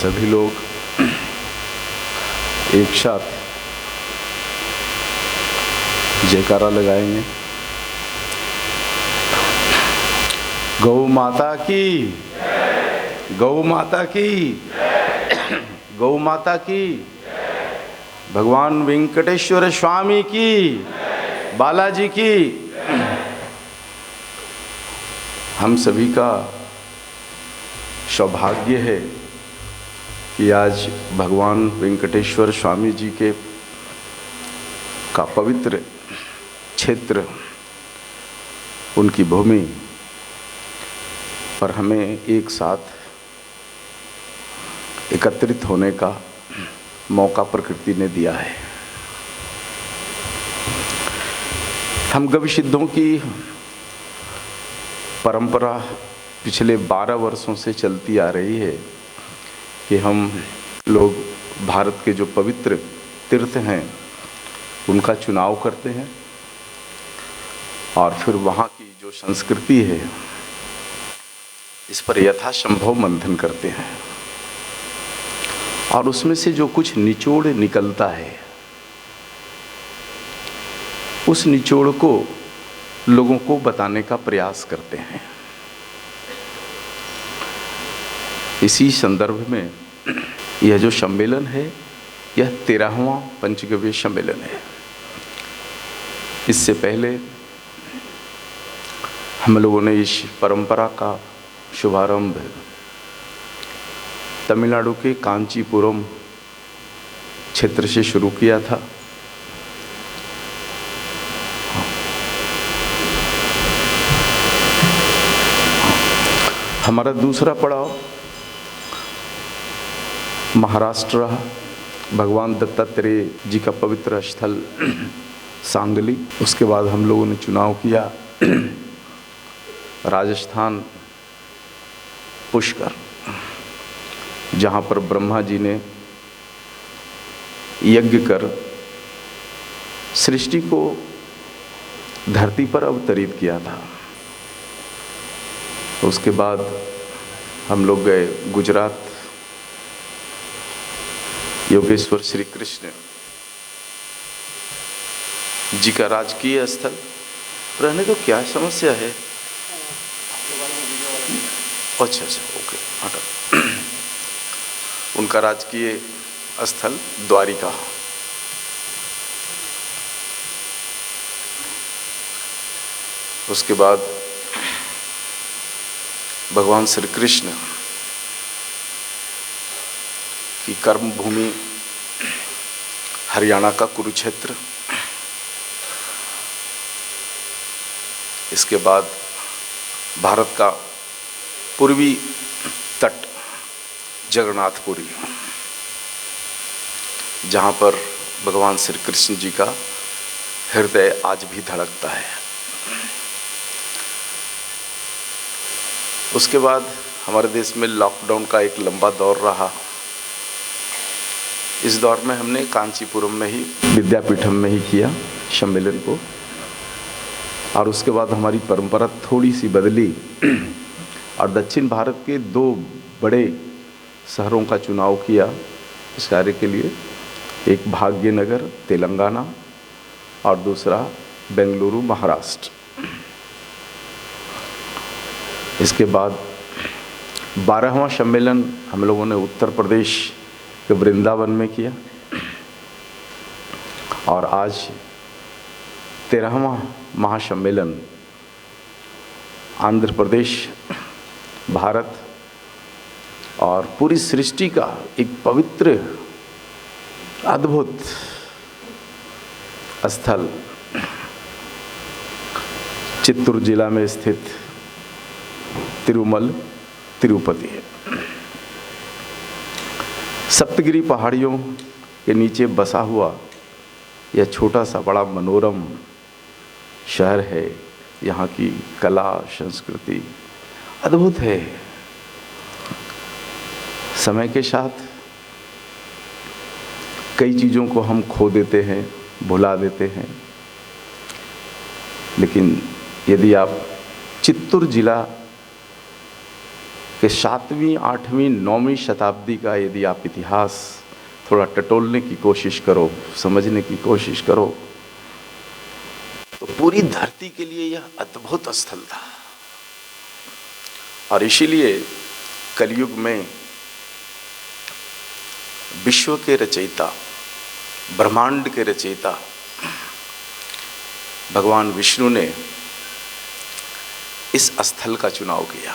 सभी लोग एक साथ जयकारा लगाएंगे। गौ माता की, गौ माता की, गौ माता की, भगवान वेंकटेश्वर स्वामी की, बालाजी की। हम सभी का सौभाग्य है कि आज भगवान वेंकटेश्वर स्वामी जी के का पवित्र क्षेत्र, उनकी भूमि पर हमें एक साथ एकत्रित होने का मौका प्रकृति ने दिया है। हम गविसिद्धों की परंपरा पिछले 12 वर्षों से चलती आ रही है कि हम लोग भारत के जो पवित्र तीर्थ हैं उनका चुनाव करते हैं और फिर वहाँ की जो संस्कृति है इस पर यथासंभव मंथन करते हैं और उसमें से जो कुछ निचोड़ निकलता है उस निचोड़ को लोगों को बताने का प्रयास करते हैं। इसी संदर्भ में यह जो सम्मेलन है यह 13वां पंचगव्य सम्मेलन है। इससे पहले हम लोगों ने इस परंपरा का शुभारंभ तमिलनाडु के कांचीपुरम क्षेत्र से शुरू किया था। हमारा दूसरा पड़ाव महाराष्ट्र, भगवान दत्तात्रेय जी का पवित्र स्थल सांगली। उसके बाद हम लोगों ने चुनाव किया राजस्थान पुष्कर, जहाँ पर ब्रह्मा जी ने यज्ञ कर सृष्टि को धरती पर अवतरित किया था। उसके बाद हम लोग गए गुजरात, योगेश्वर श्री कृष्ण जी का राजकीय स्थल। रहने तो क्या समस्या है? अच्छा, ओके, हटा। उनका राजकीय स्थल द्वारिका। उसके बाद भगवान श्री कृष्ण की कर्म भूमि हरियाणा का कुरुक्षेत्र। इसके बाद भारत का पूर्वी तट जगन्नाथपुरी, जहाँ पर भगवान श्री कृष्ण जी का हृदय आज भी धड़कता है। उसके बाद हमारे देश में लॉकडाउन का एक लंबा दौर रहा। इस दौर में हमने कांचीपुरम में ही, विद्यापीठम में ही किया सम्मेलन को। और उसके बाद हमारी परंपरा थोड़ी सी बदली और दक्षिण भारत के 2 बड़े शहरों का चुनाव किया इस कार्य के लिए। एक भाग्यनगर तेलंगाना और दूसरा बेंगलुरु महाराष्ट्र। इसके बाद 12वां सम्मेलन हम लोगों ने उत्तर प्रदेश के वृंदावन में किया और आज 13वां महासम्मेलन आंध्र प्रदेश, भारत और पूरी सृष्टि का एक पवित्र अद्भुत स्थल चित्तूर जिला में स्थित तिरुमल तिरुपति है। सप्तगिरी पहाड़ियों के नीचे बसा हुआ यह छोटा सा बड़ा मनोरम शहर है। यहाँ की कला संस्कृति अद्भुत है। समय के साथ कई चीज़ों को हम खो देते हैं, भुला देते हैं, लेकिन यदि आप चित्तूर जिला कि 7वीं, 8वीं, 9वीं शताब्दी का यदि आप इतिहास थोड़ा टटोलने की कोशिश करो, समझने की कोशिश करो, तो पूरी धरती के लिए यह अद्भुत स्थल था। और इसीलिए कलयुग में विश्व के रचयिता, ब्रह्मांड के रचयिता भगवान विष्णु ने इस स्थल का चुनाव किया।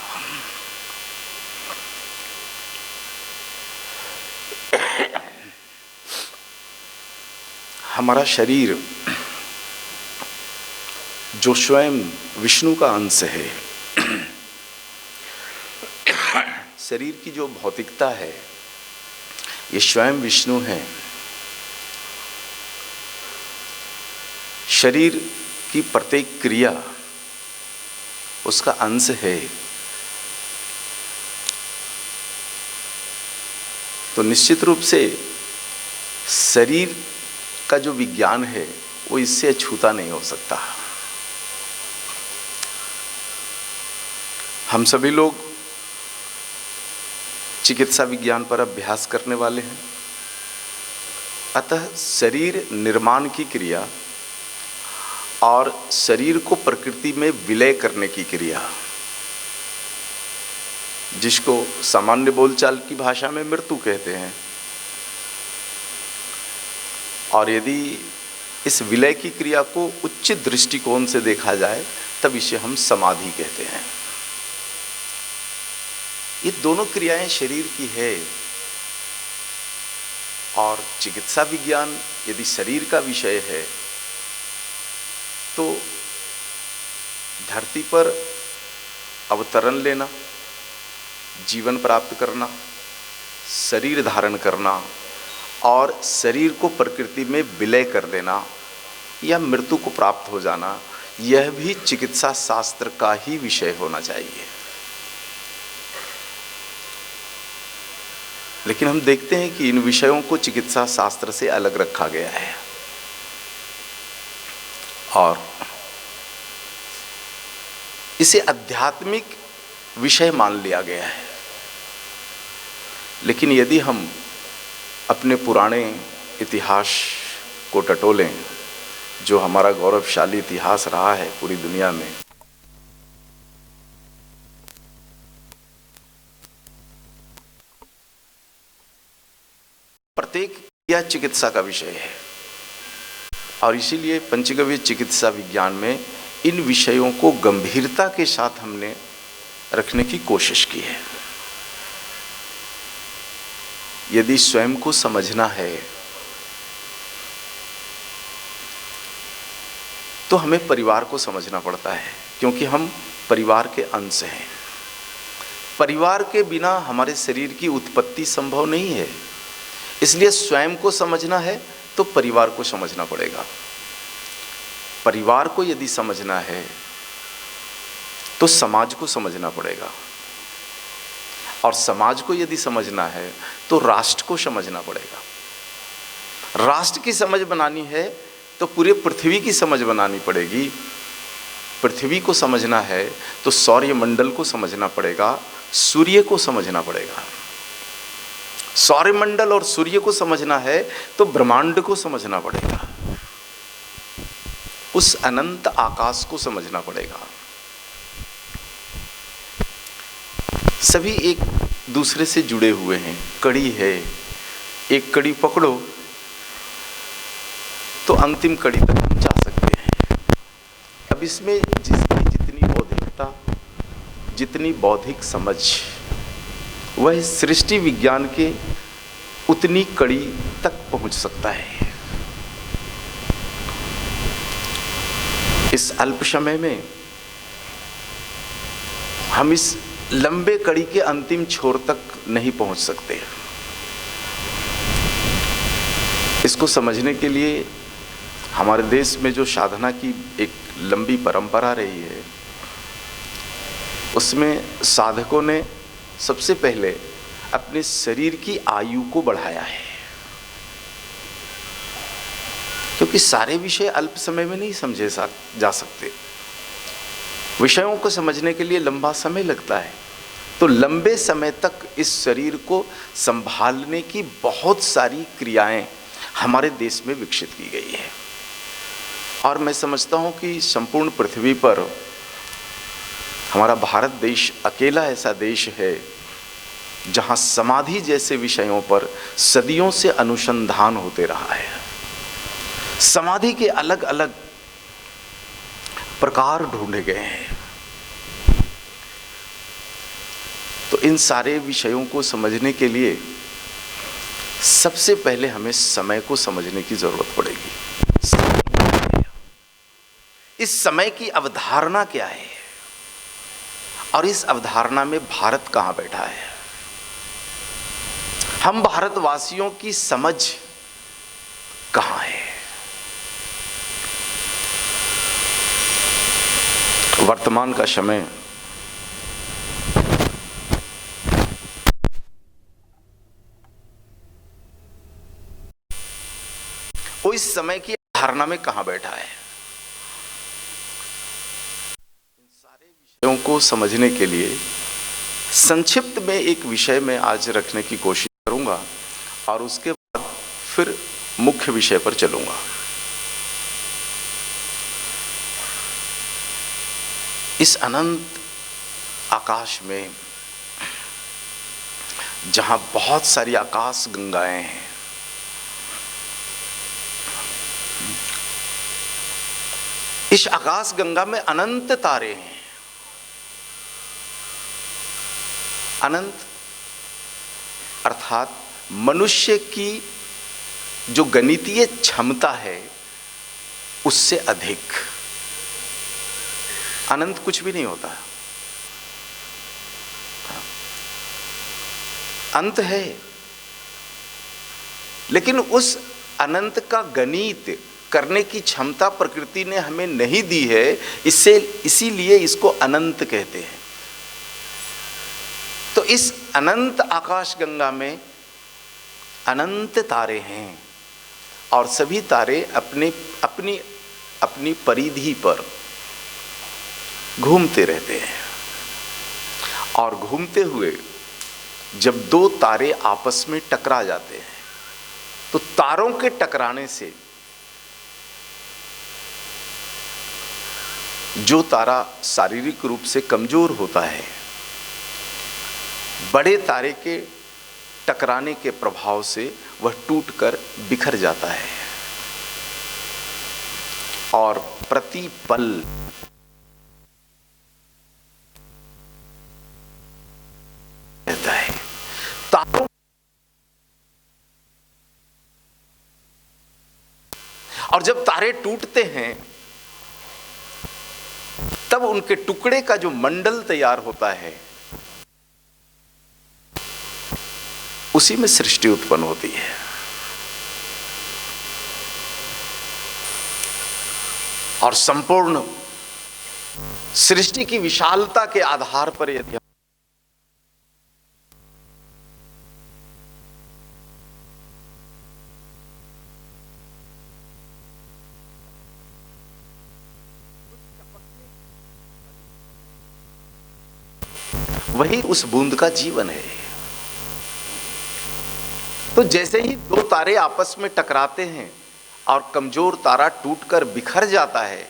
हमारा शरीर जो स्वयं विष्णु का अंश है, शरीर की जो भौतिकता है ये स्वयं विष्णु है। शरीर की प्रत्येक क्रिया उसका अंश है। तो निश्चित रूप से शरीर का जो विज्ञान है वो इससे अछूता नहीं हो सकता। हम सभी लोग चिकित्सा विज्ञान पर अभ्यास करने वाले हैं, अतः शरीर निर्माण की क्रिया और शरीर को प्रकृति में विलय करने की क्रिया, जिसको सामान्य बोलचाल की भाषा में मृत्यु कहते हैं, और यदि इस विलय की क्रिया को उच्च दृष्टिकोण से देखा जाए तब इसे हम समाधि कहते हैं। ये दोनों क्रियाएं शरीर की है, और चिकित्सा विज्ञान यदि शरीर का विषय है तो धरती पर अवतरण लेना, जीवन प्राप्त करना, शरीर धारण करना और शरीर को प्रकृति में विलय कर देना या मृत्यु को प्राप्त हो जाना, यह भी चिकित्सा शास्त्र का ही विषय होना चाहिए। लेकिन हम देखते हैं कि इन विषयों को चिकित्सा शास्त्र से अलग रखा गया है और इसे आध्यात्मिक विषय मान लिया गया है। लेकिन यदि हम अपने पुराने इतिहास को टटोलें, जो हमारा गौरवशाली इतिहास रहा है पूरी दुनिया में, प्रत्येक क्रिया चिकित्सा का विषय है, और इसीलिए पंचगव्य चिकित्सा विज्ञान में इन विषयों को गंभीरता के साथ हमने रखने की कोशिश की है। यदि स्वयं को समझना है तो हमें परिवार को समझना पड़ता है, क्योंकि हम परिवार के अंश हैं। परिवार के बिना हमारे शरीर की उत्पत्ति संभव नहीं है। इसलिए स्वयं को समझना है तो परिवार को समझना पड़ेगा। परिवार को यदि समझना है तो समाज को समझना पड़ेगा, और समाज को यदि समझना है तो राष्ट्र को समझना पड़ेगा। राष्ट्र की समझ बनानी है तो पूरे पृथ्वी की समझ बनानी पड़ेगी। पृथ्वी को समझना है तो सौरमंडल को समझना पड़ेगा, सूर्य को समझना पड़ेगा। सौरमंडल और सूर्य को समझना है तो ब्रह्मांड को समझना पड़ेगा, उस अनंत आकाश को समझना पड़ेगा। सभी एक दूसरे से जुड़े हुए हैं, कड़ी है। एक कड़ी पकड़ो तो अंतिम कड़ी तक हम जा सकते हैं। अब इसमें जिसकी जितनी बौद्धिकता, जितनी बौद्धिक समझ, वह सृष्टि विज्ञान के उतनी कड़ी तक पहुंच सकता है। इस अल्प समय में हम इस लंबे कड़ी के अंतिम छोर तक नहीं पहुंच सकते। इसको समझने के लिए हमारे देश में जो साधना की एक लंबी परंपरा रही है, उसमें साधकों ने सबसे पहले अपने शरीर की आयु को बढ़ाया है, क्योंकि सारे विषय अल्प समय में नहीं समझे जा सकते। विषयों को समझने के लिए लंबा समय लगता है। तो लंबे समय तक इस शरीर को संभालने की बहुत सारी क्रियाएं हमारे देश में विकसित की गई है। और मैं समझता हूं कि संपूर्ण पृथ्वी पर हमारा भारत देश अकेला ऐसा देश है जहां समाधि जैसे विषयों पर सदियों से अनुसंधान होते रहा है। समाधि के अलग अलग प्रकार ढूंढे गए हैं। तो इन सारे विषयों को समझने के लिए सबसे पहले हमें समय को समझने की जरूरत पड़ेगी। समय क्या है? इस समय की अवधारणा क्या है और इस अवधारणा में भारत कहां बैठा है? हम भारतवासियों की समझ कहां है? वर्तमान का समय वो इस समय की धारणा में कहां बैठा है? इन सारे विषयों को समझने के लिए संक्षिप्त में एक विषय में आज रखने की कोशिश करूंगा और उसके बाद फिर मुख्य विषय पर चलूंगा। इस अनंत आकाश में जहां बहुत सारी आकाश गंगाएं हैं, इस आकाश गंगा में अनंत तारे हैं। अनंत अर्थात मनुष्य की जो गणितीय क्षमता है उससे अधिक। अनंत कुछ भी नहीं होता, अंत है, लेकिन उस अनंत का गणित करने की क्षमता प्रकृति ने हमें नहीं दी है। इसीलिए इसको अनंत कहते हैं। तो इस अनंत आकाश गंगा में अनंत तारे हैं और सभी तारे अपनी परिधि पर घूमते रहते हैं। और घूमते हुए जब दो तारे आपस में टकरा जाते हैं तो तारों के टकराने से जो तारा शारीरिक रूप से कमजोर होता है, बड़े तारे के टकराने के प्रभाव से वह टूटकर बिखर जाता है और प्रति पल रहता है। तारों और जब तारे टूटते हैं तब उनके टुकड़े का जो मंडल तैयार होता है उसी में सृष्टि उत्पन्न होती है। और संपूर्ण सृष्टि की विशालता के आधार पर यदि वही उस बूंद का जीवन है। तो जैसे ही दो तारे आपस में टकराते हैं और कमजोर तारा टूटकर बिखर जाता है,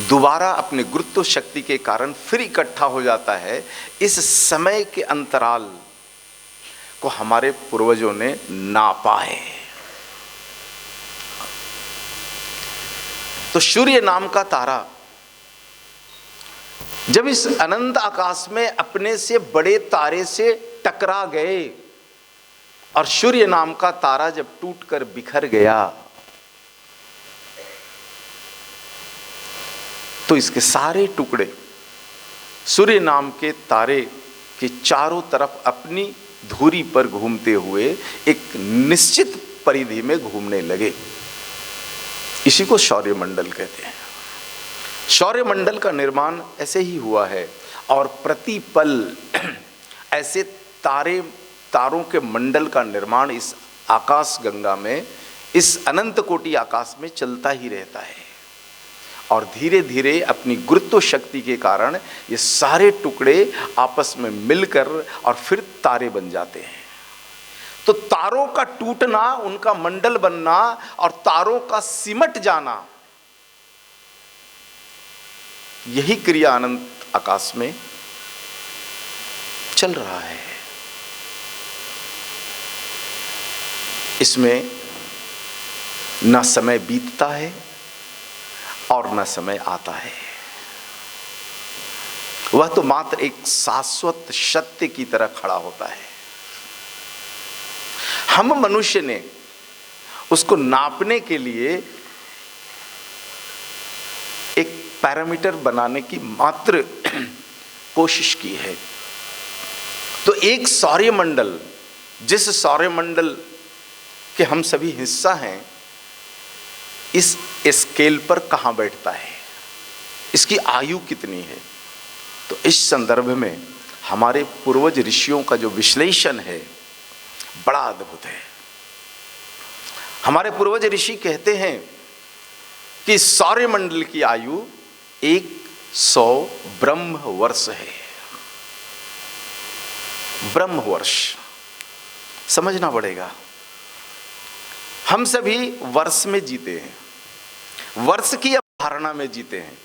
दोबारा अपने गुरुत्व शक्ति के कारण फिर इकट्ठा हो जाता है। इस समय के अंतराल को हमारे पूर्वजों ने नापा है। तो सूर्य नाम का तारा जब इस अनंत आकाश में अपने से बड़े तारे से टकरा गए और सूर्य नाम का तारा जब टूटकर बिखर गया तो इसके सारे टुकड़े सूर्य नाम के तारे के चारों तरफ अपनी धुरी पर घूमते हुए एक निश्चित परिधि में घूमने लगे। इसी को सौरमंडल कहते हैं। सौरमंडल का निर्माण ऐसे ही हुआ है और प्रति पल ऐसे तारों के मंडल का निर्माण इस आकाश गंगा में, इस अनंत कोटि आकाश में चलता ही रहता है। और धीरे धीरे अपनी गुरुत्व शक्ति के कारण ये सारे टुकड़े आपस में मिलकर और फिर तारे बन जाते हैं। तो तारों का टूटना, उनका मंडल बनना और तारों का सिमट जाना, यही क्रिया अनंत आकाश में चल रहा है। इसमें न समय बीतता है और न समय आता है। वह तो मात्र एक शाश्वत सत्य की तरह खड़ा होता है। हम मनुष्य ने उसको नापने के लिए एक पैरामीटर बनाने की मात्र कोशिश की है। तो एक सौरमंडल, जिस सौरमंडल के हम सभी हिस्सा हैं, इस स्केल पर कहां बैठता है, इसकी आयु कितनी है। तो इस संदर्भ में हमारे पूर्वज ऋषियों का जो विश्लेषण है बड़ा अद्भुत है। हमारे पूर्वज ऋषि कहते हैं कि सौरमंडल की आयु 100 ब्रह्म वर्ष है। ब्रह्म वर्ष समझना पड़ेगा। हम सभी वर्ष में जीते हैं, वर्ष की अवधारणा में जीते हैं।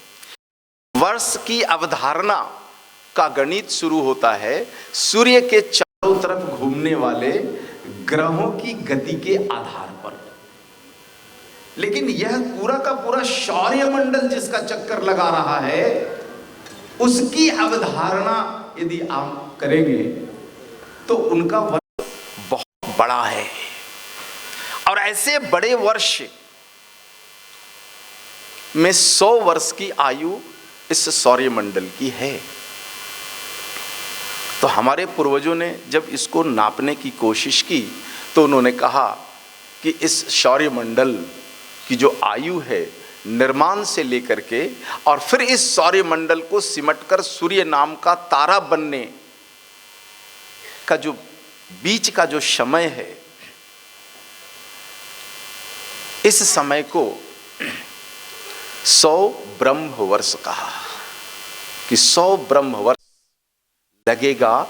वर्ष की अवधारणा का गणित शुरू होता है सूर्य के चारों तरफ घूमने वाले ग्रहों की गति के आधार पर। लेकिन यह पूरा का पूरा सौरमंडल जिसका चक्कर लगा रहा है, उसकी अवधारणा यदि आप करेंगे तो उनका वर्ष बहुत बड़ा है। और ऐसे बड़े वर्ष में 100 वर्ष की आयु इस सौरमंडल की है। तो हमारे पूर्वजों ने जब इसको नापने की कोशिश की तो उन्होंने कहा कि इस सौरमंडल की जो आयु है, निर्माण से लेकर के और फिर इस सौरमंडल को सिमटकर सूर्य नाम का तारा बनने का जो बीच का जो समय है, इस समय को 100 ब्रह्म वर्ष कहा कि 100 ब्रह्म वर्ष लगेगा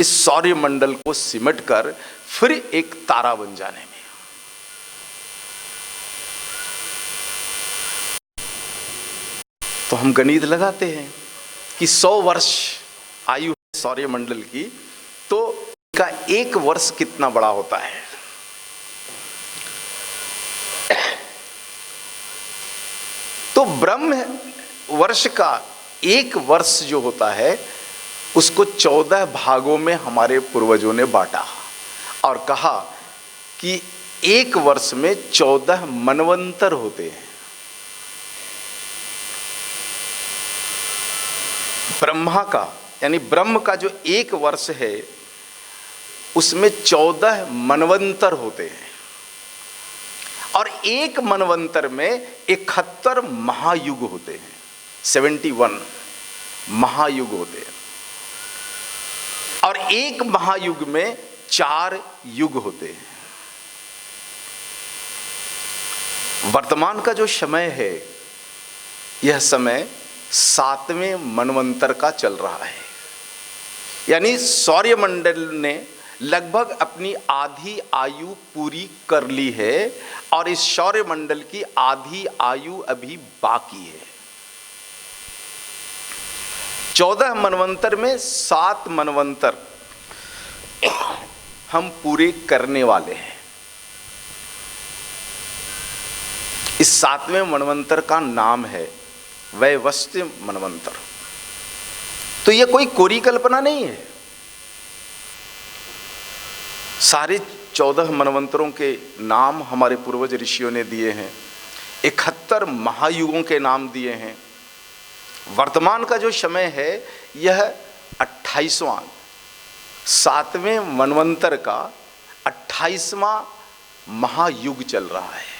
इस सौरमंडल को सिमटकर फिर एक तारा बन जाने में। तो हम गणित लगाते हैं कि 100 वर्ष आयु है सौरमंडल की, तो इसका एक वर्ष कितना बड़ा होता है। तो ब्रह्म वर्ष का एक वर्ष जो होता है उसको 14 भागों में हमारे पूर्वजों ने बांटा और कहा कि एक वर्ष में 14 मनवंतर होते हैं। ब्रह्मा का यानी ब्रह्म का जो एक वर्ष है उसमें 14 मनवंतर होते हैं और एक मनवंतर में 71 महायुग होते हैं। 71 महायुग होते हैं और एक महायुग में 4 युग होते हैं। वर्तमान का जो समय है, यह समय 7वें मनवंतर का चल रहा है। यानी सौरमंडल ने लगभग अपनी आधी आयु पूरी कर ली है और इस सौरमंडल की आधी आयु अभी बाकी है। 14 मनवंतर में 7 मनवंतर हम पूरे करने वाले हैं। इस 7वें मनवंतर का नाम है वैवस्वत मनवंतर। तो यह कोई कोरी कल्पना नहीं है। सारे 14 मनवंतरों के नाम हमारे पूर्वज ऋषियों ने दिए हैं। 71 महायुगों के नाम दिए हैं। वर्तमान का जो समय है यह 28वां 7वें मनवंतर का 28वां महायुग चल रहा है।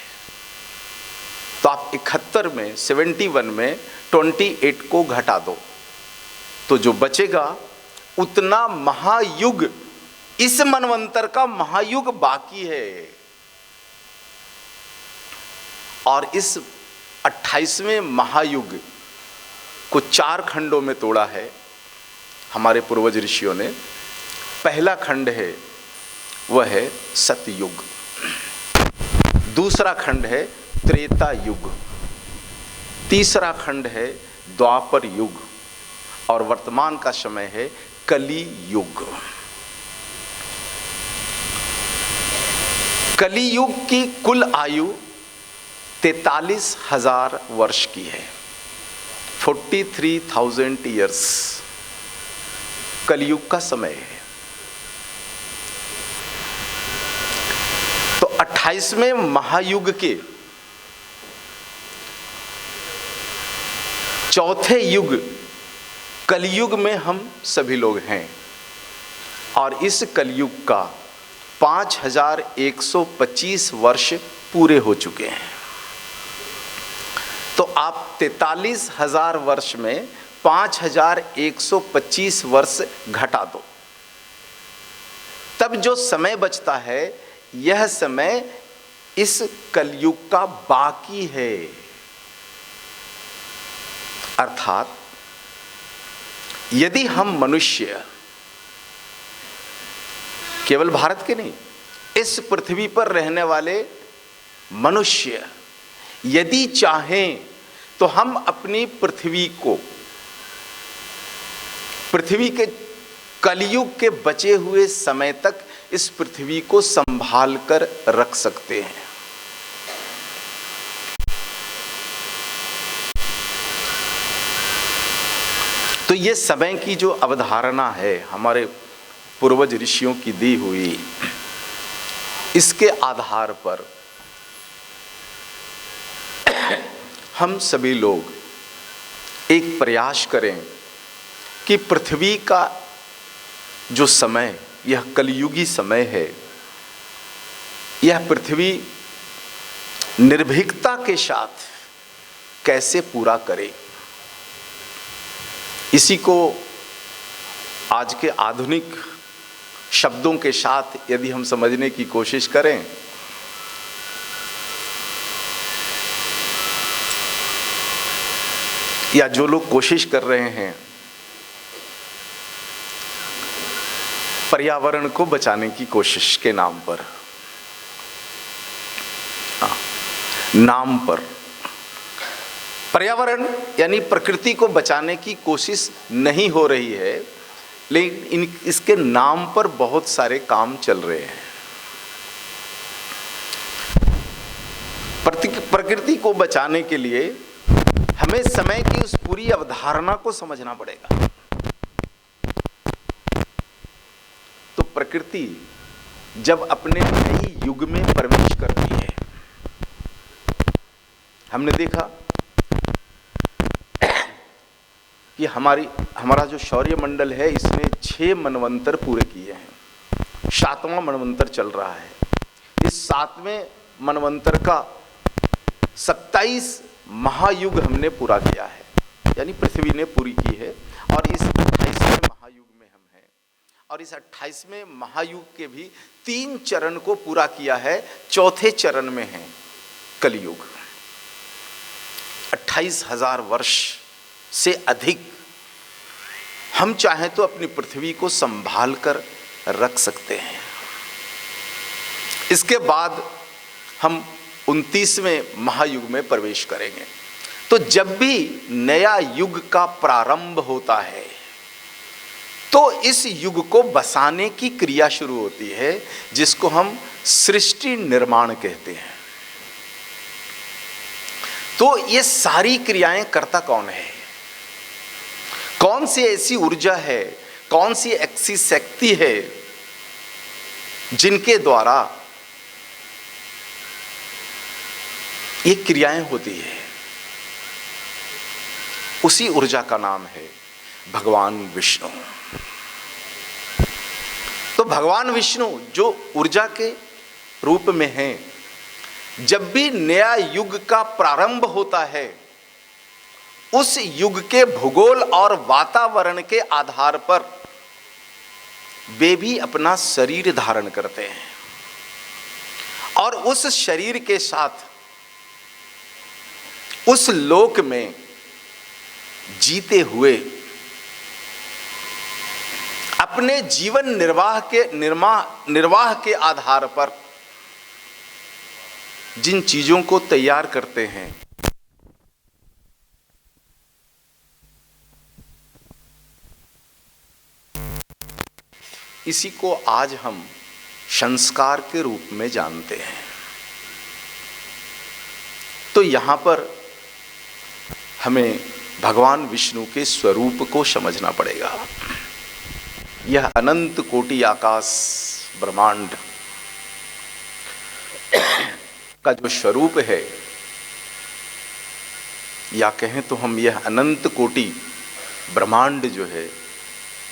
तो आप 71 में 71 में 28 को घटा दो तो जो बचेगा उतना महायुग इस मनवंतर का महायुग बाकी है। और इस 28वें महायुग को 4 खंडों में तोड़ा है हमारे पूर्वज ऋषियों ने। पहला खंड है वह है सतयुग, दूसरा खंड है त्रेता युग, तीसरा खंड है द्वापर युग और वर्तमान का समय है कली युग। कली युग की कुल आयु 43,000 वर्ष की है, 43,000 ईयर्स कलयुग का समय है। तो 28वें महायुग के चौथे युग कलयुग में हम सभी लोग हैं और इस कलयुग का 5,125 वर्ष पूरे हो चुके हैं। तो आप 43,000 वर्ष में 5,125 वर्ष घटा दो, तब जो समय बचता है यह समय इस कलयुग का बाकी है। अर्थात यदि हम मनुष्य, केवल भारत के नहीं, इस पृथ्वी पर रहने वाले मनुष्य यदि चाहें तो हम अपनी पृथ्वी को, पृथ्वी के कलयुग के बचे हुए समय तक इस पृथ्वी को संभाल कर रख सकते हैं। तो ये समय की जो अवधारणा है हमारे पूर्वज ऋषियों की दी हुई, इसके आधार पर हम सभी लोग एक प्रयास करें कि पृथ्वी का जो समय, यह कलयुगी समय है, यह पृथ्वी निर्भीकता के साथ कैसे पूरा करे। इसी को आज के आधुनिक शब्दों के साथ यदि हम समझने की कोशिश करें या जो लोग कोशिश कर रहे हैं पर्यावरण को बचाने की कोशिश के नाम पर, पर्यावरण यानी प्रकृति को बचाने की कोशिश नहीं हो रही है, लेकिन इसके नाम पर बहुत सारे काम चल रहे हैं। प्रकृति को बचाने के लिए हमें समय की उस पूरी अवधारणा को समझना पड़ेगा। तो प्रकृति जब अपने नई युग में प्रवेश करती है, हमने देखा कि हमारा जो सौर्य मंडल है इसने 6 मनवंतर पूरे किए हैं, 7वां मनवंतर चल रहा है। इस 7वें मनवंतर का 27 महायुग हमने पूरा किया है, यानी पृथ्वी ने पूरी की है, और इस 28वें महायुग में हम हैं। और इस 28वें महायुग के भी 3 चरण को पूरा किया है, चौथे चरण में है कलयुग। 28,000 वर्ष से अधिक हम चाहें तो अपनी पृथ्वी को संभाल कर रख सकते हैं। इसके बाद हम 29वें महायुग में प्रवेश करेंगे। तो जब भी नया युग का प्रारंभ होता है तो इस युग को बसाने की क्रिया शुरू होती है, जिसको हम सृष्टि निर्माण कहते हैं। तो ये सारी क्रियाएं करता कौन है? कौन सी ऐसी ऊर्जा है, कौन सी ऐसी शक्ति है जिनके द्वारा ये क्रियाएं होती है? उसी ऊर्जा का नाम है भगवान विष्णु। तो भगवान विष्णु जो ऊर्जा के रूप में हैं, जब भी नया युग का प्रारंभ होता है उस युग के भूगोल और वातावरण के आधार पर वे भी अपना शरीर धारण करते हैं, और उस शरीर के साथ उस लोक में जीते हुए अपने जीवन निर्वाह के आधार पर जिन चीजों को तैयार करते हैं, इसी को आज हम संस्कार के रूप में जानते हैं। तो यहां पर हमें भगवान विष्णु के स्वरूप को समझना पड़ेगा। यह अनंत कोटि आकाश ब्रह्मांड का जो स्वरूप है, या कहें तो हम यह अनंत कोटि ब्रह्मांड जो है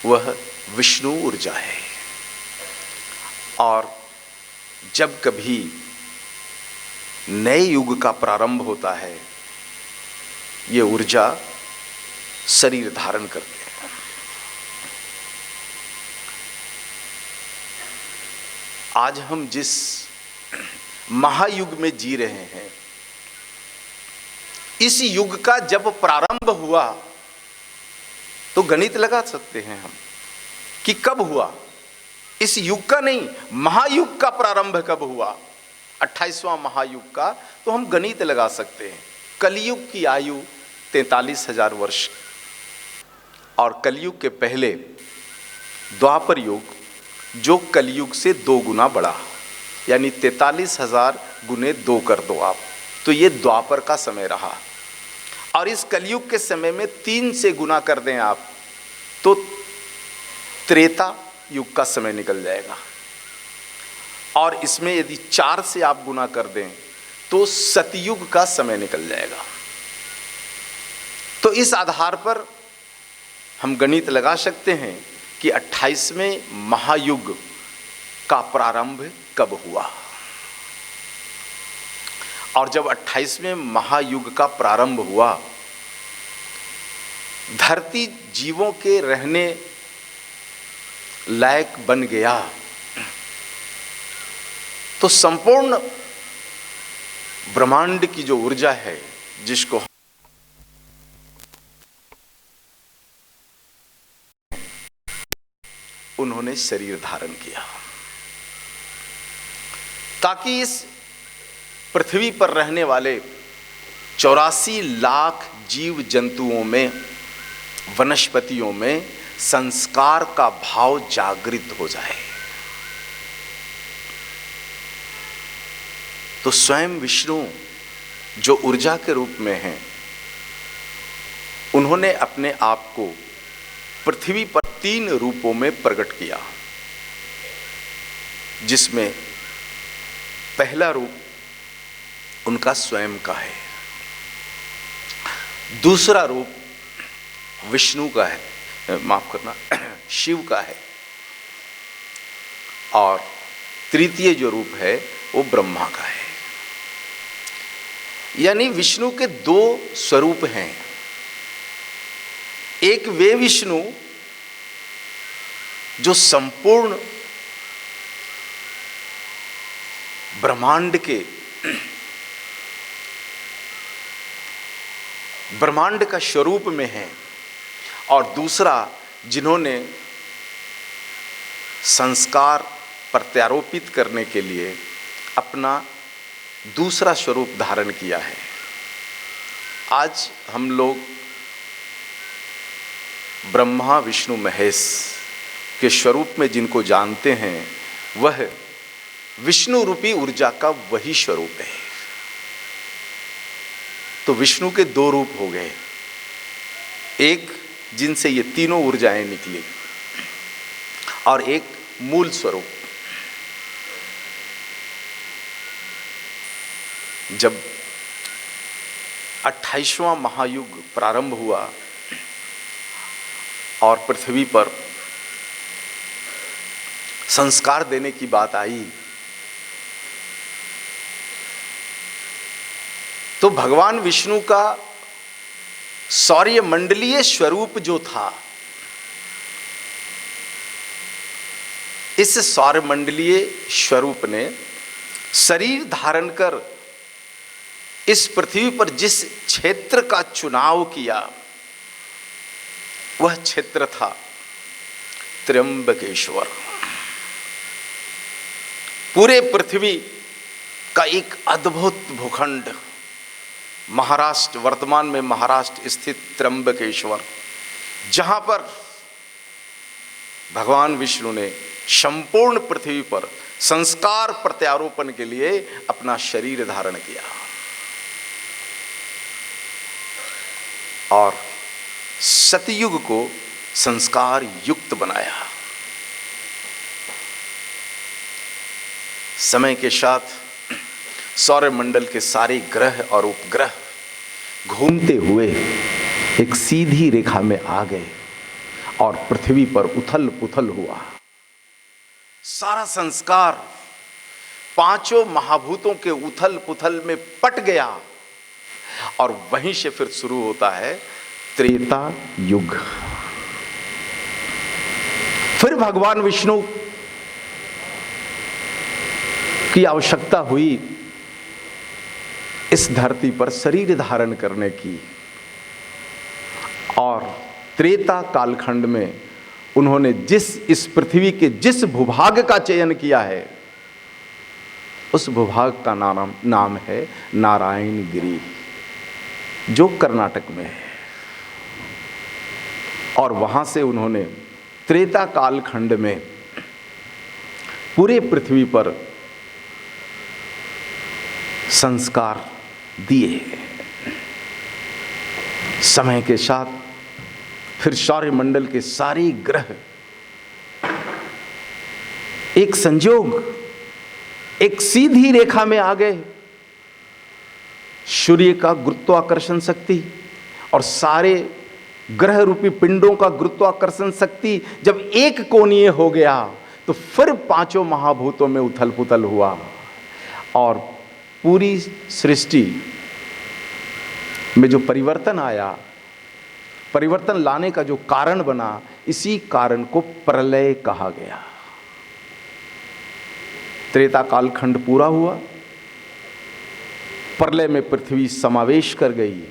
वह विष्णु ऊर्जा है। और जब कभी नए युग का प्रारंभ होता है, ये ऊर्जा शरीर धारण करते हैं। आज हम जिस महायुग में जी रहे हैं, इस युग का जब प्रारंभ हुआ तो गणित लगा सकते हैं हम कि कब हुआ। इस युग का नहीं, महायुग का प्रारंभ कब हुआ, 28वां महायुग का, तो हम गणित लगा सकते हैं। कलयुग की आयु 43,000 वर्ष, और कलयुग के पहले द्वापर युग जो कलयुग से 2 गुना बड़ा, यानी 43,000 गुने 2 कर दो आप, तो ये द्वापर का समय रहा। और इस कलयुग के समय में 3 से गुना कर दें आप तो त्रेता युग का समय निकल जाएगा, और इसमें यदि 4 से आप गुना कर दें तो सतयुग का समय निकल जाएगा। तो इस आधार पर हम गणित लगा सकते हैं कि 28वें महायुग का प्रारंभ कब हुआ। और जब 28वें महायुग का प्रारंभ हुआ, धरती जीवों के रहने लायक बन गया, तो संपूर्ण ब्रह्मांड की जो ऊर्जा है, जिसको उन्होंने शरीर धारण किया, ताकि इस पृथ्वी पर रहने वाले 84 लाख जीव जंतुओं में, वनस्पतियों में संस्कार का भाव जागृत हो जाए। तो स्वयं विष्णु जो ऊर्जा के रूप में हैं, उन्होंने अपने आप को पृथ्वी पर 3 रूपों में प्रकट किया, जिसमें पहला रूप उनका स्वयं का है, दूसरा रूप विष्णु का है, माफ करना, शिव का है, और तृतीय जो रूप है वो ब्रह्मा का है। यानी विष्णु के 2 स्वरूप हैं। एक वे विष्णु जो संपूर्ण ब्रह्मांड का स्वरूप में है, और दूसरा जिन्होंने संस्कार प्रत्यारोपित करने के लिए अपना दूसरा स्वरूप धारण किया है। आज हम लोग ब्रह्मा विष्णु महेश के स्वरूप में जिनको जानते हैं, वह विष्णु रूपी ऊर्जा का वही स्वरूप है। तो विष्णु के 2 रूप हो गए, एक जिनसे ये तीनों ऊर्जाएं निकली, और एक मूल स्वरूप। जब 28वां महायुग प्रारंभ हुआ और पृथ्वी पर संस्कार देने की बात आई, तो भगवान विष्णु का सौर्यमंडलीय स्वरूप जो था, इस सौरमंडलीय स्वरूप ने शरीर धारण कर इस पृथ्वी पर जिस क्षेत्र का चुनाव किया वह क्षेत्र था त्र्यंबकेश्वर। पूरे पृथ्वी का एक अद्भुत भूखंड, महाराष्ट्र, वर्तमान में महाराष्ट्र स्थित त्र्यंबकेश्वर, जहां पर भगवान विष्णु ने संपूर्ण पृथ्वी पर संस्कार प्रत्यारोपण के लिए अपना शरीर धारण किया और सतयुग को संस्कार युक्त बनाया। समय के साथ सौरमंडल के सारे ग्रह और उपग्रह घूमते हुए एक सीधी रेखा में आ गए और पृथ्वी पर उथल पुथल हुआ। सारा संस्कार पांचों महाभूतों के उथल पुथल में पट गया और वहीं से फिर शुरू होता है त्रेता युग। फिर भगवान विष्णु की आवश्यकता हुई इस धरती पर शरीर धारण करने की, और त्रेता कालखंड में उन्होंने इस पृथ्वी के जिस भूभाग का चयन किया है उस भूभाग का नाम है नारायणगिरी, जो कर्नाटक में है। और वहां से उन्होंने त्रेता कालखंड में पूरे पृथ्वी पर संस्कार दिए। समय के साथ फिर सौरमंडल के सारे ग्रह एक संयोग, एक सीधी रेखा में आ गए। सूर्य का गुरुत्वाकर्षण शक्ति और सारे ग्रह रूपी पिंडों का गुरुत्वाकर्षण शक्ति जब एक कोणीय हो गया तो फिर पांचों महाभूतों में उथल पुथल हुआ और पूरी सृष्टि में जो परिवर्तन आया, परिवर्तन लाने का जो कारण बना, इसी कारण को प्रलय कहा गया। त्रेता कालखंड पूरा हुआ, प्रलय में पृथ्वी समावेश कर गई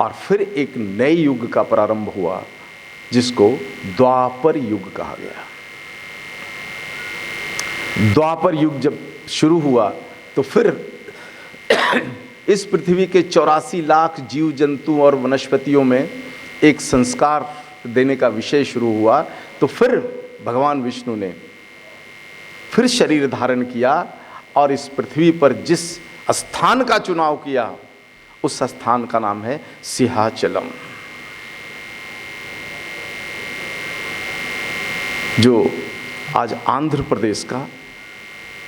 और फिर एक नए युग का प्रारंभ हुआ जिसको द्वापर युग कहा गया। द्वापर युग जब शुरू हुआ तो फिर इस पृथ्वी के 84 लाख जीव जंतु और वनस्पतियों में एक संस्कार देने का विषय शुरू हुआ। तो फिर भगवान विष्णु ने फिर शरीर धारण किया और इस पृथ्वी पर जिस स्थान का चुनाव किया उस स्थान का नाम है सिंहाचलम, जो आज आंध्र प्रदेश का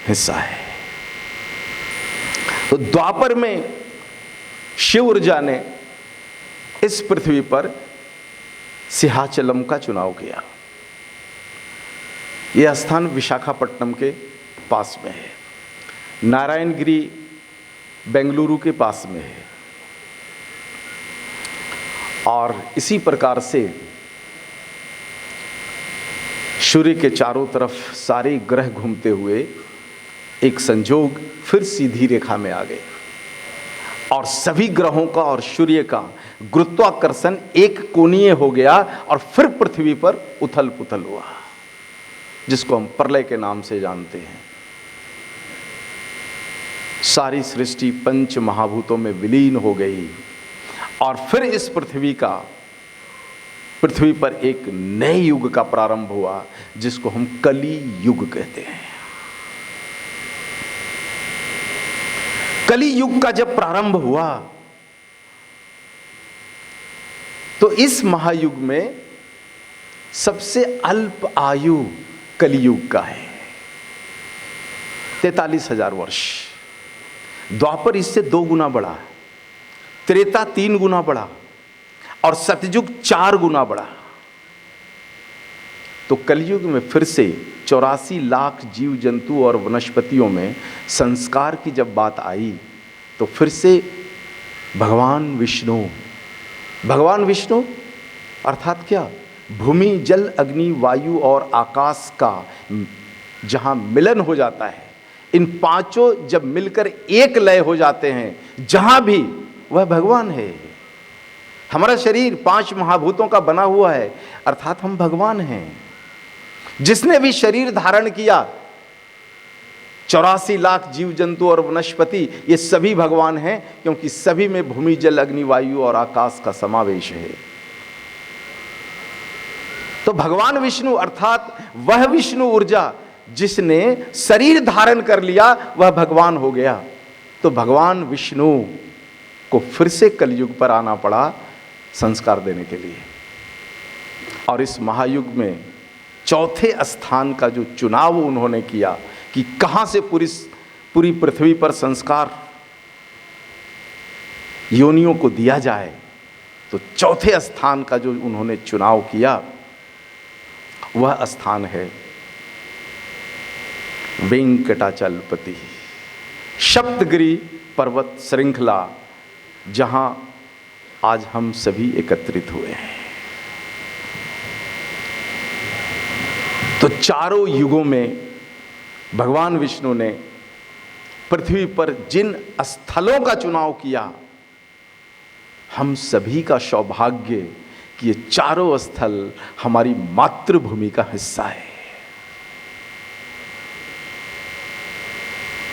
हिस्सा है। तो द्वापर में शिव ऊर्जा ने इस पृथ्वी पर सिंहाचलम का चुनाव किया। यह स्थान विशाखापट्टनम के पास में है, नारायणगिरी बेंगलुरु के पास में है। और इसी प्रकार से सूर्य के चारों तरफ सारे ग्रह घूमते हुए एक संजोग फिर सीधी रेखा में आ गए और सभी ग्रहों का और सूर्य का गुरुत्वाकर्षण एक कोणीय हो गया और फिर पृथ्वी पर उथल पुथल हुआ, जिसको हम प्रलय के नाम से जानते हैं। सारी सृष्टि पंच महाभूतों में विलीन हो गई और फिर इस पृथ्वी पर एक नए युग का प्रारंभ हुआ जिसको हम कली युग कहते हैं। कली युग का जब प्रारंभ हुआ तो इस महायुग में सबसे अल्प आयु कलियुग का है, 43,000 वर्ष। द्वापर इससे 2 गुना बड़ा, त्रेता 3 गुना बड़ा और सतयुग 4 गुना बड़ा। तो कलयुग में फिर से 84 लाख जीव जंतु और वनस्पतियों में संस्कार की जब बात आई तो फिर से भगवान विष्णु अर्थात क्या, भूमि जल अग्नि वायु और आकाश का जहाँ मिलन हो जाता है, इन पांचों जब मिलकर एक लय हो जाते हैं जहां भी, वह भगवान है। हमारा शरीर 5 महाभूतों का बना हुआ है, अर्थात हम भगवान हैं। जिसने भी शरीर धारण किया, 84 लाख जीव जंतु और वनस्पति, ये सभी भगवान हैं, क्योंकि सभी में भूमि जल अग्नि वायु और आकाश का समावेश है। तो भगवान विष्णु अर्थात वह विष्णु ऊर्जा जिसने शरीर धारण कर लिया, वह भगवान हो गया। तो भगवान विष्णु को फिर से कलयुग पर आना पड़ा संस्कार देने के लिए। और इस महायुग में चौथे स्थान का जो चुनाव उन्होंने किया कि कहां से पूरी पृथ्वी पर संस्कार योनियों को दिया जाए, तो चौथे स्थान का जो उन्होंने चुनाव किया, वह स्थान है वेंकटाचलपति, सप्तगिरी पर्वत श्रृंखला, जहां आज हम सभी एकत्रित हुए हैं। तो चारों युगों में भगवान विष्णु ने पृथ्वी पर जिन स्थलों का चुनाव किया, हम सभी का सौभाग्य कि ये चारों स्थल हमारी मातृभूमि का हिस्सा है।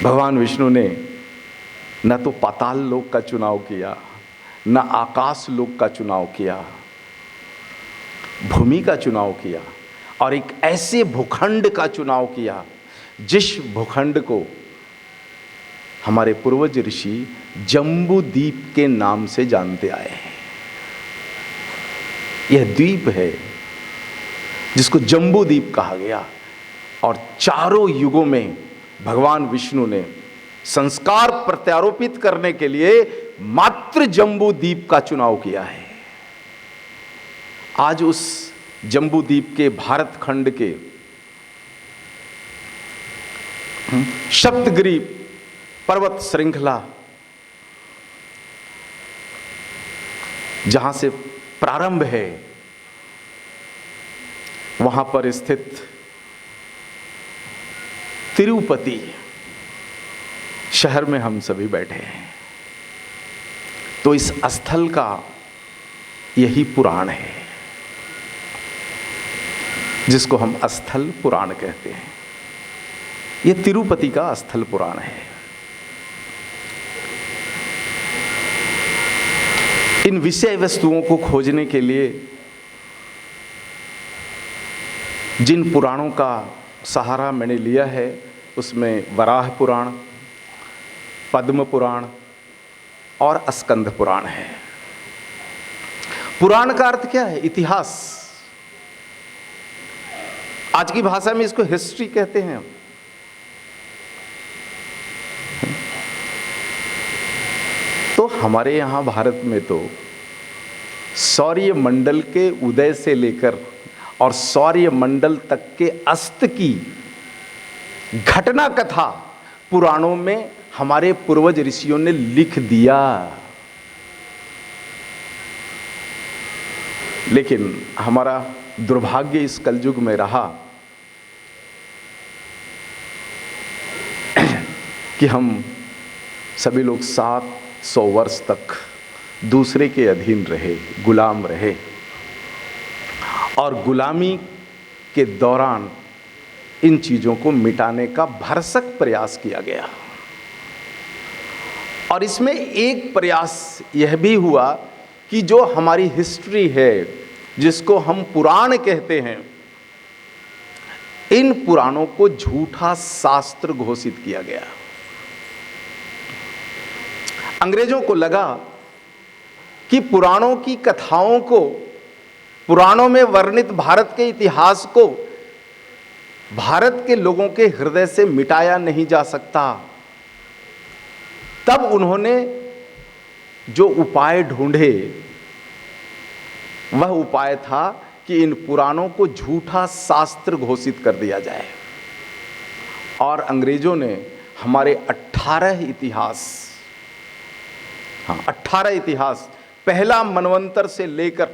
भगवान विष्णु ने न तो पाताल लोक का चुनाव किया, न आकाश लोक का चुनाव किया, भूमि का चुनाव किया, और एक ऐसे भूखंड का चुनाव किया जिस भूखंड को हमारे पूर्वज ऋषि जम्बू द्वीप के नाम से जानते आए हैं। यह द्वीप है जिसको जम्बू द्वीप कहा गया। और चारों युगों में भगवान विष्णु ने संस्कार प्रत्यारोपित करने के लिए मात्र जम्बू द्वीप का चुनाव किया है। आज उस जम्बू द्वीप के भारत खंड के सप्तगिरी पर्वत श्रृंखला, जहां से प्रारंभ है, वहां पर स्थित तिरुपति शहर में हम सभी बैठे हैं। तो इस स्थल का यही पुराण है, जिसको हम स्थल पुराण कहते हैं। यह तिरुपति का स्थल पुराण है। इन विषय वस्तुओं को खोजने के लिए जिन पुराणों का सहारा मैंने लिया है, उसमें वराह पुराण, पद्म पुराण और स्कंद पुराण है। पुराण का अर्थ क्या है? इतिहास। आज की भाषा में इसको हिस्ट्री कहते हैं। तो हमारे यहाँ भारत में तो सौर्य मंडल के उदय से लेकर और सौर्य मंडल तक के अस्त की घटना कथा पुराणों में हमारे पूर्वज ऋषियों ने लिख दिया। लेकिन हमारा दुर्भाग्य इस कलयुग में रहा कि हम सभी लोग 700 वर्ष तक दूसरे के अधीन रहे, गुलाम रहे, और गुलामी के दौरान इन चीज़ों को मिटाने का भरसक प्रयास किया गया। और इसमें एक प्रयास यह भी हुआ कि जो हमारी हिस्ट्री है, जिसको हम पुराण कहते हैं, इन पुराणों को झूठा शास्त्र घोषित किया गया। अंग्रेजों को लगा कि पुराणों की कथाओं को, पुराणों में वर्णित भारत के इतिहास को भारत के लोगों के हृदय से मिटाया नहीं जा सकता। तब उन्होंने जो उपाय ढूंढे, वह उपाय था कि इन पुराणों को झूठा शास्त्र घोषित कर दिया जाए। और अंग्रेजों ने हमारे 18 इतिहास, पहला मनवंतर से लेकर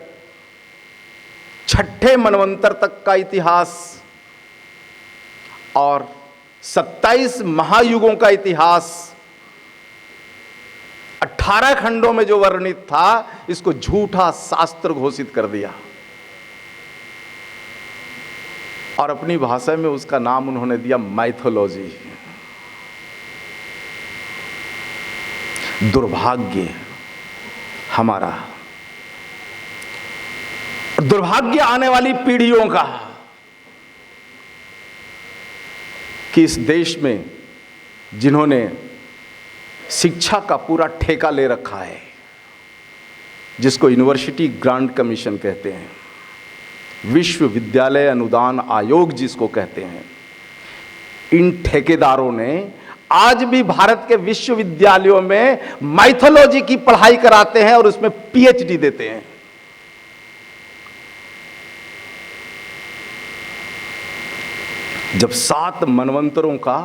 6ठे मनवंतर तक का इतिहास और 27 महायुगों का इतिहास 18 खंडों में जो वर्णित था, इसको झूठा शास्त्र घोषित कर दिया और अपनी भाषा में उसका नाम उन्होंने दिया माइथोलॉजी। दुर्भाग्य हमारा, दुर्भाग्य आने वाली पीढ़ियों का कि इस देश में जिन्होंने शिक्षा का पूरा ठेका ले रखा है, जिसको यूनिवर्सिटी ग्रांट कमीशन कहते हैं, विश्वविद्यालय अनुदान आयोग जिसको कहते हैं, इन ठेकेदारों ने आज भी भारत के विश्वविद्यालयों में माइथोलॉजी की पढ़ाई कराते हैं और उसमें पीएचडी देते हैं। जब 7 मनवंतरों का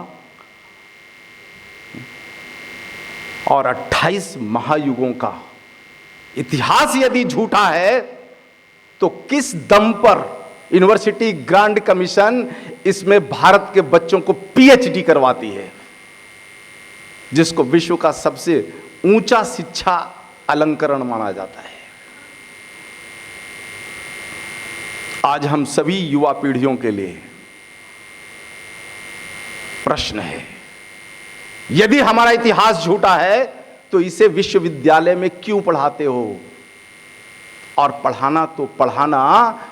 और 28 महायुगों का इतिहास यदि झूठा है, तो किस दम पर यूनिवर्सिटी ग्रांट कमीशन इसमें भारत के बच्चों को पीएचडी करवाती है, जिसको विश्व का सबसे ऊंचा शिक्षा अलंकरण माना जाता है। आज हम सभी युवा पीढ़ियों के लिए प्रश्न है, यदि हमारा इतिहास झूठा है तो इसे विश्वविद्यालय में क्यों पढ़ाते हो? और पढ़ाना तो पढ़ाना,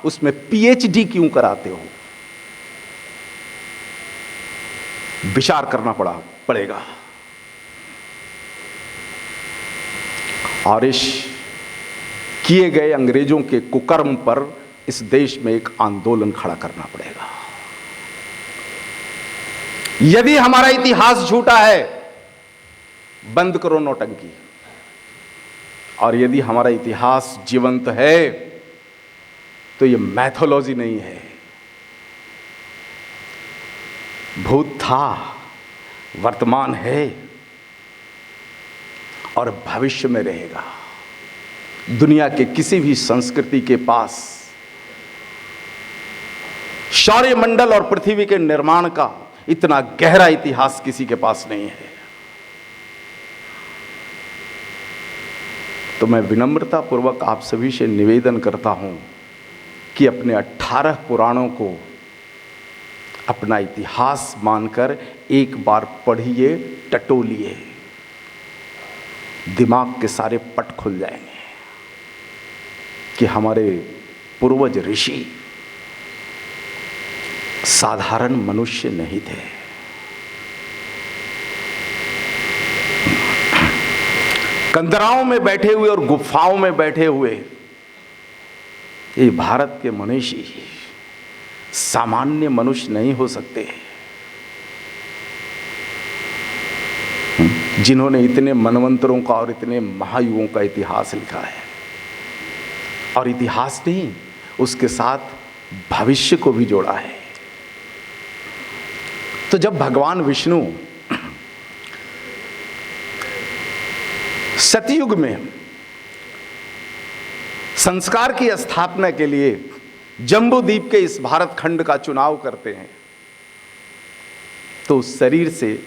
उसमें पीएचडी क्यों कराते हो? विचार करना पड़ेगा। और इस किए गए अंग्रेजों के कुकर्म पर इस देश में एक आंदोलन खड़ा करना पड़ेगा। यदि हमारा इतिहास झूठा है, बंद करो नौटंकी, और यदि हमारा इतिहास जीवंत है तो ये मैथोलॉजी नहीं है। भूत था, वर्तमान है और भविष्य में रहेगा। दुनिया के किसी भी संस्कृति के पास सौरमंडल और पृथ्वी के निर्माण का इतना गहरा इतिहास किसी के पास नहीं है। तो मैं विनम्रता पूर्वक आप सभी से निवेदन करता हूं कि अपने 18 पुराणों को अपना इतिहास मानकर एक बार पढ़िए, टटोलिए, दिमाग के सारे पट खुल जाएंगे कि हमारे पूर्वज ऋषि साधारण मनुष्य नहीं थे। कंदराओं में बैठे हुए और गुफाओं में बैठे हुए ये भारत के मनीषी सामान्य मनुष्य नहीं हो सकते, जिन्होंने इतने मनवंतरों का और इतने महायुगों का इतिहास लिखा है। और इतिहास नहीं, उसके साथ भविष्य को भी जोड़ा है। तो जब भगवान विष्णु सतयुग में संस्कार की स्थापना के लिए जम्बूद्वीप के इस भारत खंड का चुनाव करते हैं, तो उस शरीर से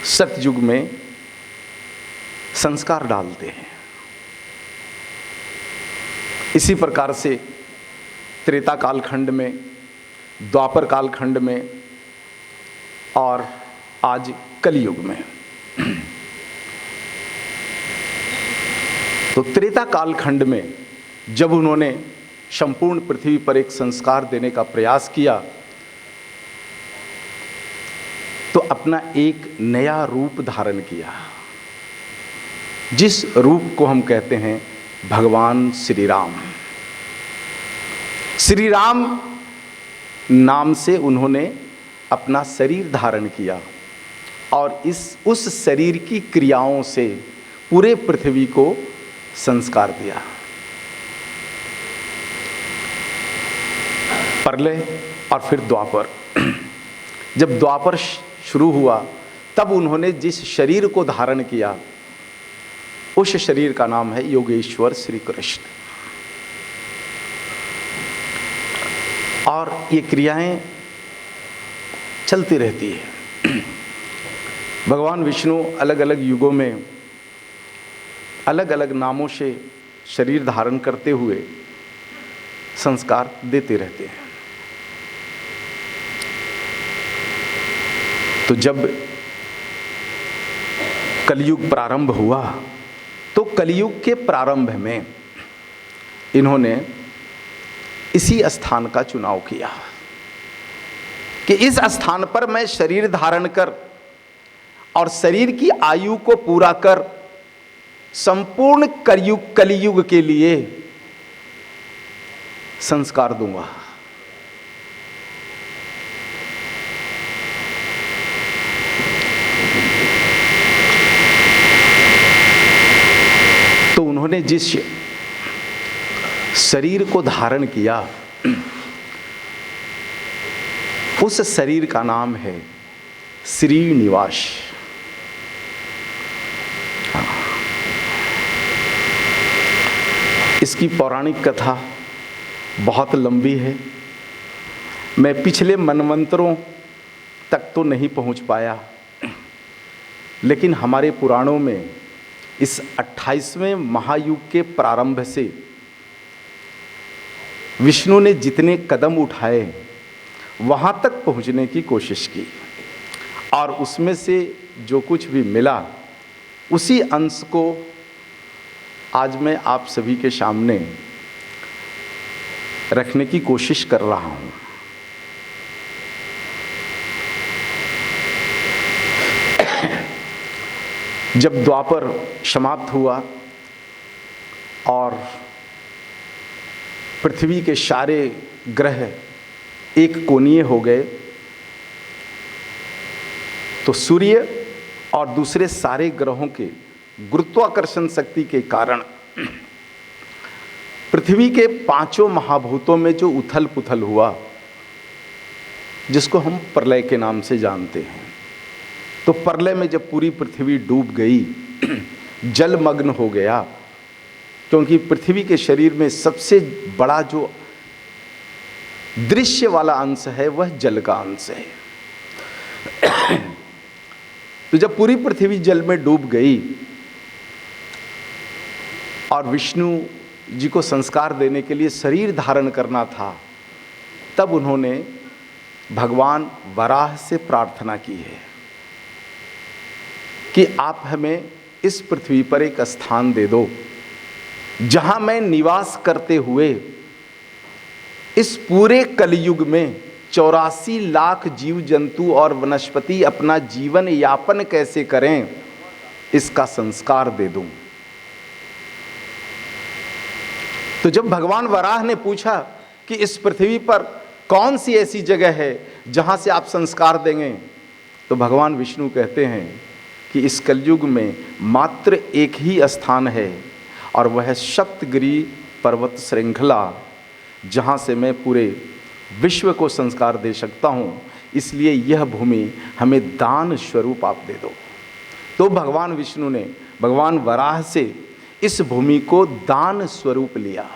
सतयुग में संस्कार डालते हैं। इसी प्रकार से त्रेता काल खंड में, द्वापर काल खंड में और आज कलयुग में। तो त्रेता काल खंड में जब उन्होंने संपूर्ण पृथ्वी पर एक संस्कार देने का प्रयास किया, तो अपना एक नया रूप धारण किया, जिस रूप को हम कहते हैं भगवान श्री राम। श्री राम नाम से उन्होंने अपना शरीर धारण किया और उस शरीर की क्रियाओं से पूरे पृथ्वी को संस्कार दिया। प्रलय और फिर द्वापर। जब द्वापर शुरू हुआ, तब उन्होंने जिस शरीर को धारण किया, उस शरीर का नाम है योगेश्वर श्री कृष्ण। और ये क्रियाएं चलती रहती है। भगवान विष्णु अलग अलग युगों में अलग अलग नामों से शरीर धारण करते हुए संस्कार देते रहते हैं। तो जब कलयुग प्रारंभ हुआ तो कलयुग के प्रारंभ में इन्होंने इसी स्थान का चुनाव किया कि इस स्थान पर मैं शरीर धारण कर और शरीर की आयु को पूरा कर संपूर्ण कलयुग के लिए संस्कार दूंगा। तो उन्होंने जिस शरीर को धारण किया उस शरीर का नाम है श्रीनिवास। इसकी पौराणिक कथा बहुत लंबी है। मैं पिछले मनवंतरों तक तो नहीं पहुंच पाया, लेकिन हमारे पुराणों में इस 28वें महायुग के प्रारंभ से विष्णु ने जितने कदम उठाए वहाँ तक पहुँचने की कोशिश की और उसमें से जो कुछ भी मिला उसी अंश को आज मैं आप सभी के सामने रखने की कोशिश कर रहा हूँ। जब द्वापर समाप्त हुआ और पृथ्वी के सारे ग्रह एक कोणीय हो गए तो सूर्य और दूसरे सारे ग्रहों के गुरुत्वाकर्षण शक्ति के कारण पृथ्वी के 5 महाभूतों में जो उथल पुथल हुआ, जिसको हम प्रलय के नाम से जानते हैं, तो प्रलय में जब पूरी पृथ्वी डूब गई, जलमग्न हो गया, क्योंकि पृथ्वी के शरीर में सबसे बड़ा जो दृश्य वाला अंश है वह जल का अंश है। तो जब पूरी पृथ्वी जल में डूब गई और विष्णु जी को संस्कार देने के लिए शरीर धारण करना था, तब उन्होंने भगवान वराह से प्रार्थना की है कि आप हमें इस पृथ्वी पर एक स्थान दे दो जहां मैं निवास करते हुए इस पूरे कलयुग में 84 लाख जीव जंतु और वनस्पति अपना जीवन यापन कैसे करें, इसका संस्कार दे दूं। तो जब भगवान वराह ने पूछा कि इस पृथ्वी पर कौन सी ऐसी जगह है जहां से आप संस्कार देंगे, तो भगवान विष्णु कहते हैं कि इस कलयुग में मात्र एक ही स्थान है और वह है सप्तगिरी पर्वत श्रृंखला, जहाँ से मैं पूरे विश्व को संस्कार दे सकता हूँ। इसलिए यह भूमि हमें दान स्वरूप आप दे दो। तो भगवान विष्णु ने भगवान वराह से इस भूमि को दान स्वरूप लिया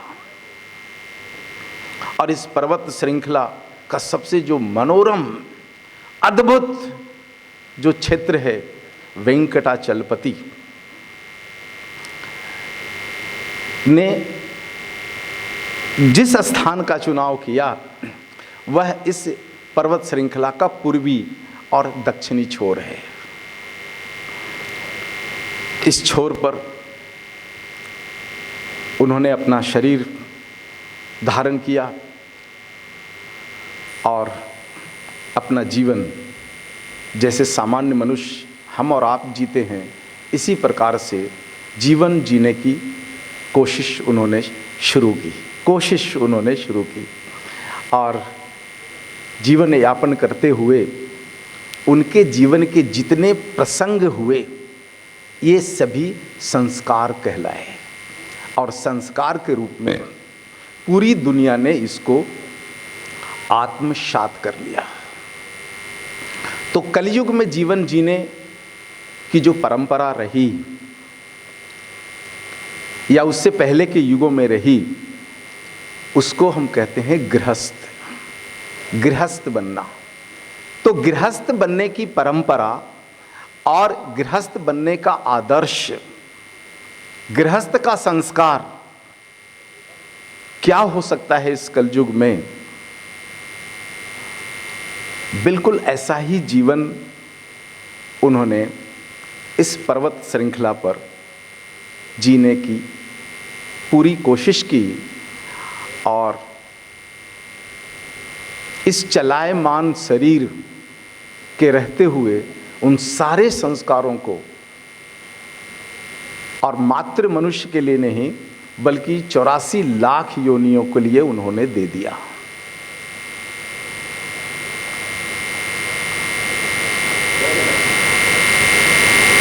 और इस पर्वत श्रृंखला का सबसे जो मनोरम अद्भुत जो क्षेत्र है वेंकटाचलपति ने जिस स्थान का चुनाव किया वह इस पर्वत श्रृंखला का पूर्वी और दक्षिणी छोर है। इस छोर पर उन्होंने अपना शरीर धारण किया और अपना जीवन जैसे सामान्य मनुष्य हम और आप जीते हैं, इसी प्रकार से जीवन जीने की कोशिश उन्होंने शुरू की और जीवन यापन करते हुए उनके जीवन के जितने प्रसंग हुए ये सभी संस्कार कहलाए और संस्कार के रूप में पूरी दुनिया ने इसको आत्मसात कर लिया। तो कलयुग में जीवन जीने की जो परंपरा रही या उससे पहले के युगों में रही, उसको हम कहते हैं गृहस्थ बनना। तो गृहस्थ बनने की परंपरा और गृहस्थ बनने का आदर्श, गृहस्थ का संस्कार क्या हो सकता है इस कलयुग में? बिल्कुल ऐसा ही जीवन उन्होंने इस पर्वत श्रृंखला पर जीने की पूरी कोशिश की और इस चलायमान शरीर के रहते हुए उन सारे संस्कारों को, और मात्र मनुष्य के लिए नहीं बल्कि 84 लाख योनियों के लिए उन्होंने दे दिया।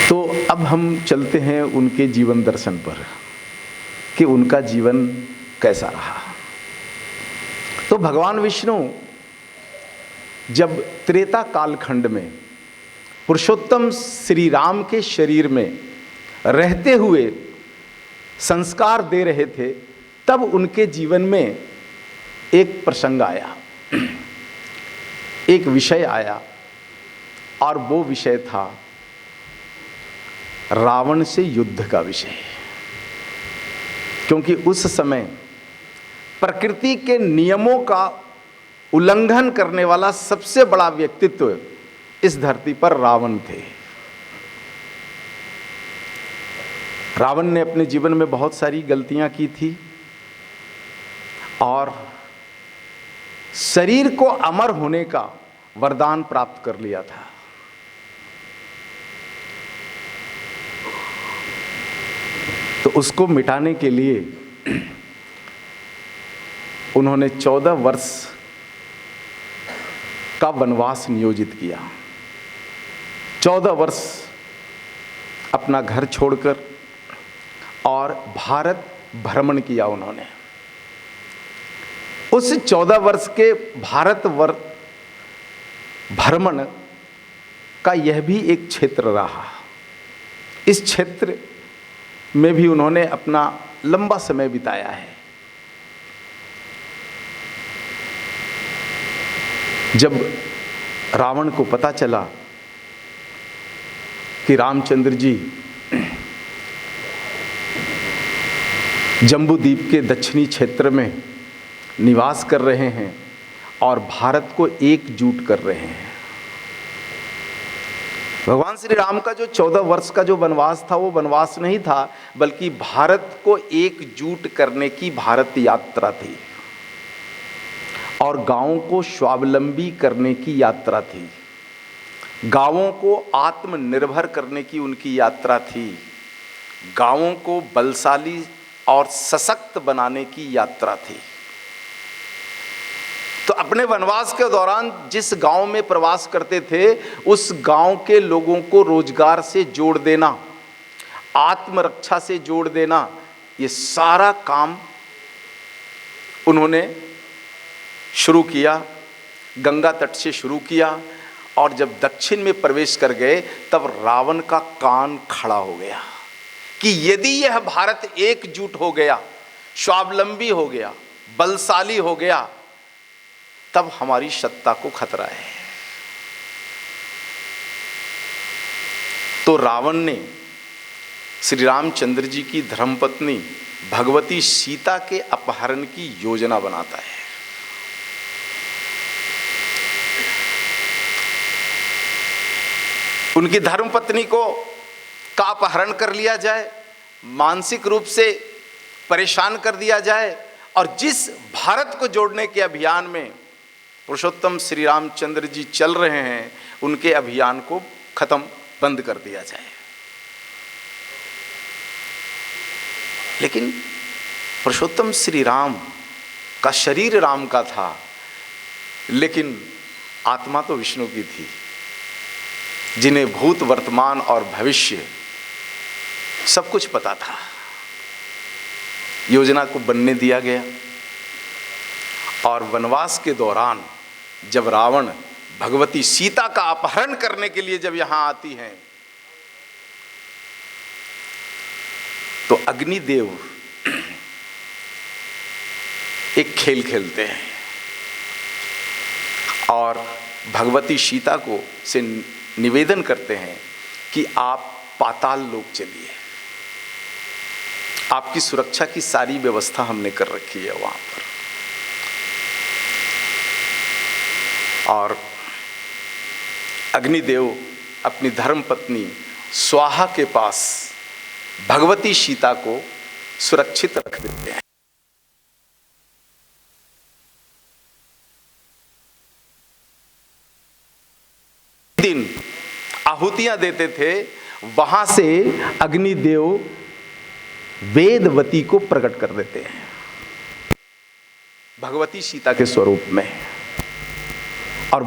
तो अब हम चलते हैं उनके जीवन दर्शन पर कि उनका जीवन कैसा रहा। तो भगवान विष्णु जब त्रेता कालखंड में पुरुषोत्तम श्री राम के शरीर में रहते हुए संस्कार दे रहे थे, तब उनके जीवन में एक प्रसंग आया, एक विषय आया, और वो विषय था रावण से युद्ध का विषय। क्योंकि उस समय प्रकृति के नियमों का उल्लंघन करने वाला सबसे बड़ा व्यक्तित्व इस धरती पर रावण थे। रावण ने अपने जीवन में बहुत सारी गलतियां की थी और शरीर को अमर होने का वरदान प्राप्त कर लिया था। तो उसको मिटाने के लिए उन्होंने 14 वर्ष का वनवास नियोजित किया। 14 वर्ष अपना घर छोड़कर और भारत भ्रमण किया उन्होंने। उस 14 वर्ष के भारत भ्रमण का यह भी एक क्षेत्र रहा। इस क्षेत्र में भी उन्होंने अपना लंबा समय बिताया है। जब रावण को पता चला कि रामचंद्र जी जम्बूद्वीप के दक्षिणी क्षेत्र में निवास कर रहे हैं और भारत को एकजुट कर रहे हैं। भगवान श्री राम का जो 14 वर्ष का जो वनवास था, वो वनवास नहीं था बल्कि भारत को एकजुट करने की भारत यात्रा थी और गांवों को स्वावलंबी करने की यात्रा थी। गांवों को आत्मनिर्भर करने की उनकी यात्रा थी। गांवों को बलशाली और सशक्त बनाने की यात्रा थी। तो अपने वनवास के दौरान जिस गांव में प्रवास करते थे, उस गांव के लोगों को रोजगार से जोड़ देना, आत्मरक्षा से जोड़ देना, ये सारा काम उन्होंने शुरू किया। गंगा तट से शुरू किया और जब दक्षिण में प्रवेश कर गए तब रावण का कान खड़ा हो गया कि यदि यह भारत एकजुट हो गया, स्वावलंबी हो गया, बलशाली हो गया, तब हमारी सत्ता को खतरा है। तो रावण ने श्री रामचंद्र जी की धर्मपत्नी भगवती सीता के अपहरण की योजना बनाता है। उनकी धर्मपत्नी को का अपहरण कर लिया जाए, मानसिक रूप से परेशान कर दिया जाए और जिस भारत को जोड़ने के अभियान में पुरुषोत्तम श्री रामचंद्र जी चल रहे हैं, उनके अभियान को खत्म बंद कर दिया जाए। लेकिन पुरुषोत्तम श्री राम का शरीर राम का था, लेकिन आत्मा तो विष्णु की थी, जिन्हें भूत, वर्तमान और भविष्य सब कुछ पता था। योजना को बनने दिया गया और वनवास के दौरान जब रावण भगवती सीता का अपहरण करने के लिए जब यहां आती हैं, तो अग्निदेव एक खेल खेलते हैं और भगवती सीता को से निवेदन करते हैं कि आप पाताल लोक चलिए, आपकी सुरक्षा की सारी व्यवस्था हमने कर रखी है वहां पर। और अग्निदेव अपनी धर्मपत्नी स्वाहा के पास भगवती सीता को सुरक्षित रख देते हैं। दिन आहुतियां देते थे, वहां से अग्निदेव वेदवती को प्रकट कर देते हैं भगवती सीता के स्वरूप में, और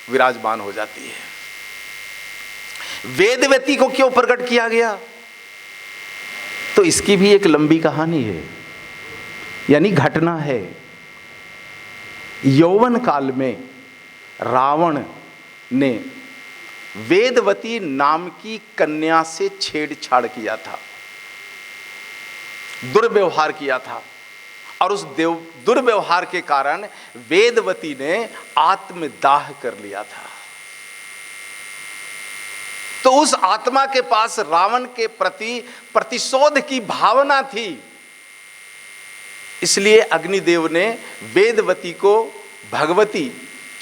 विराजमान हो जाती है। वेदवती को क्यों प्रकट किया गया, तो इसकी भी एक लंबी कहानी है, यानी घटना है। यौवन काल में रावण ने वेदवती नाम की कन्या से छेड़छाड़ किया था, दुर्व्यवहार किया था, और उस दुर्व्यवहार के कारण वेदवती ने आत्मदाह कर लिया था। तो उस आत्मा के पास रावण के प्रति प्रतिशोध की भावना थी, इसलिए अग्निदेव ने वेदवती को भगवती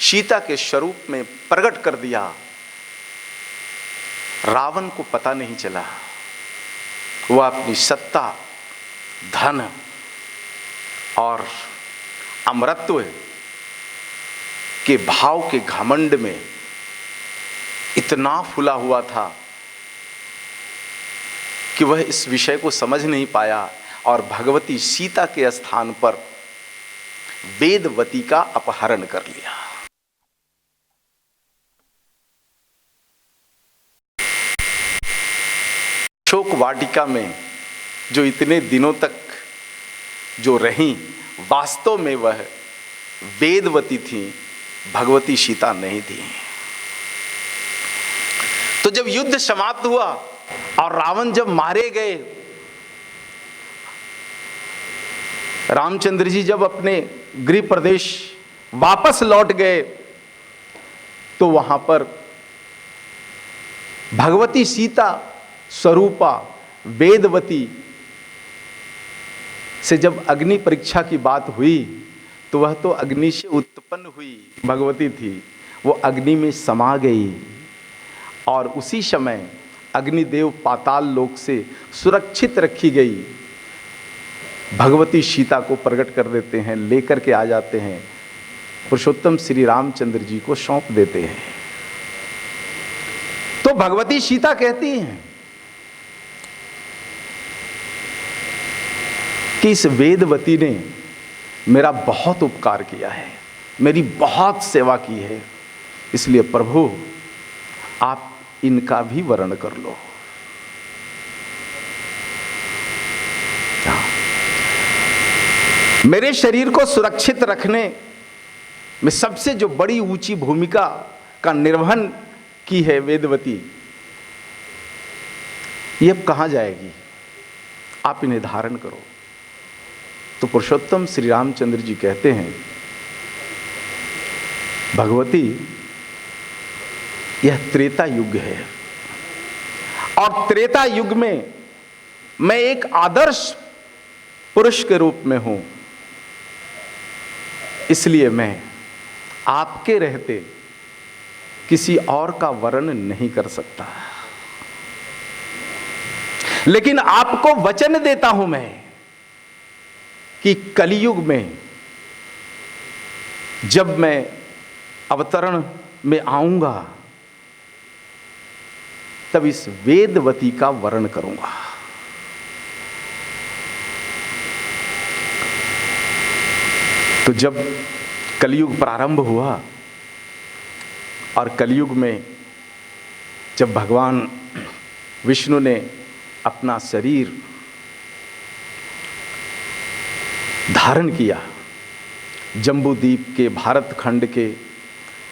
सीता के स्वरूप में प्रकट कर दिया। रावण को पता नहीं चला, वह अपनी सत्ता, धन और अमरत्व के भाव के घमंड में इतना फूला हुआ था कि वह इस विषय को समझ नहीं पाया, और भगवती सीता के स्थान पर वेदवती का अपहरण कर लिया। अशोक वाटिका में जो इतने दिनों तक जो रही, वास्तव में वह वेदवती थी, भगवती सीता नहीं थी। तो जब युद्ध समाप्त हुआ और रावण जब मारे गए, रामचंद्र जी जब अपने गृह प्रदेश वापस लौट गए, तो वहां पर भगवती सीता स्वरूपा वेदवती से जब अग्नि परीक्षा की बात हुई, तो वह तो अग्नि से उत्पन्न हुई भगवती थी, वो अग्नि में समा गई, और उसी समय अग्निदेव पाताल लोक से सुरक्षित रखी गई भगवती सीता को प्रकट कर देते हैं, लेकर के आ जाते हैं, पुरुषोत्तम श्री रामचंद्र जी को सौंप देते हैं। तो भगवती सीता कहती हैं कि इस वेदवती ने मेरा बहुत उपकार किया है, मेरी बहुत सेवा की है, इसलिए प्रभु आप इनका भी वर्ण कर लो। मेरे शरीर को सुरक्षित रखने में सबसे जो बड़ी ऊंची भूमिका का निर्वहन की है वेदवती, ये अब कहाँ जाएगी, आप इन्हें धारण करो। तो पुरुषोत्तम श्री रामचंद्र जी कहते हैं, भगवती यह त्रेता युग है, और त्रेता युग में मैं एक आदर्श पुरुष के रूप में हूं, इसलिए मैं आपके रहते किसी और का वर्णन नहीं कर सकता, लेकिन आपको वचन देता हूं मैं कि कलियुग में जब मैं अवतरण में आऊंगा, तब इस वेदवती का वर्ण करूंगा। तो जब कलियुग प्रारंभ हुआ, और कलियुग में जब भगवान विष्णु ने अपना शरीर धारण किया, जम्बूद्वीप के भारत खंड के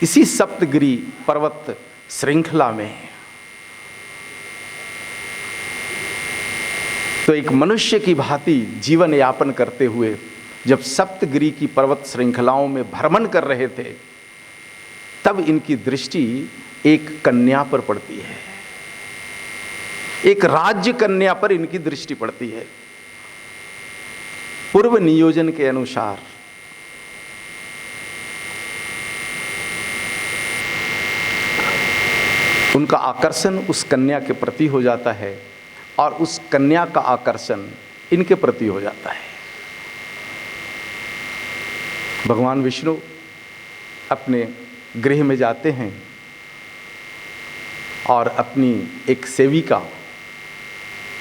इसी सप्तगिरी पर्वत श्रृंखला में, तो एक मनुष्य की भांति जीवन यापन करते हुए जब सप्तगिरी की पर्वत श्रृंखलाओं में भ्रमण कर रहे थे, तब इनकी दृष्टि एक कन्या पर पड़ती है, एक राज्य कन्या पर इनकी दृष्टि पड़ती है। पूर्व नियोजन के अनुसार उनका आकर्षण उस कन्या के प्रति हो जाता है और उस कन्या का आकर्षण इनके प्रति हो जाता है। भगवान विष्णु अपने गृह में जाते हैं और अपनी एक सेविका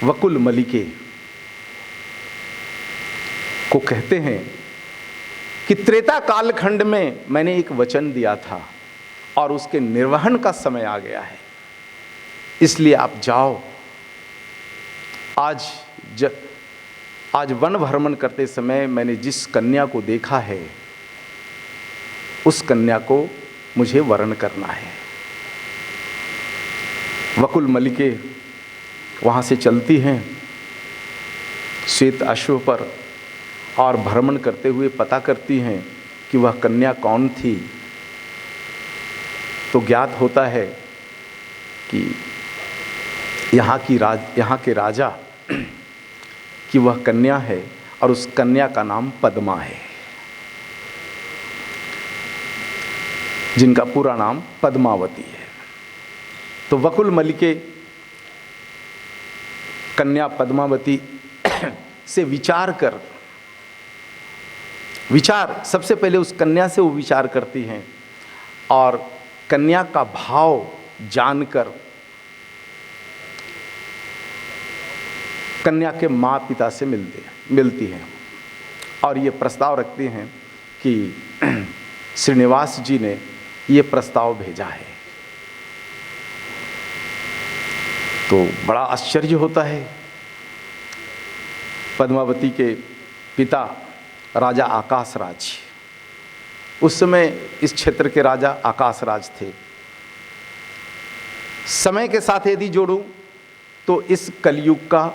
वकुल मलिके को कहते हैं कि त्रेता कालखंड में मैंने एक वचन दिया था और उसके निर्वहन का समय आ गया है, इसलिए आप जाओ। आज वन भ्रमण करते समय मैंने जिस कन्या को देखा है, उस कन्या को मुझे वरण करना है। वकुल मलिके वहाँ से चलती हैं श्वेत अश्व पर और भ्रमण करते हुए पता करती हैं कि वह कन्या कौन थी। तो ज्ञात होता है कि यहाँ के राजा कि वह कन्या है और उस कन्या का नाम पद्मा है, जिनका पूरा नाम पद्मावती है। तो वकुल मलिके कन्या पद्मावती से सबसे पहले उस कन्या से वो विचार करती हैं और कन्या का भाव जानकर कन्या के माँ पिता से मिलती हैं और ये प्रस्ताव रखती हैं कि श्रीनिवास जी ने ये प्रस्ताव भेजा है। तो बड़ा आश्चर्य होता है। पद्मावती के पिता राजा आकाशराज, उस समय इस क्षेत्र के राजा आकाशराज थे। समय के साथ यदि जोड़ूं तो इस कलयुग का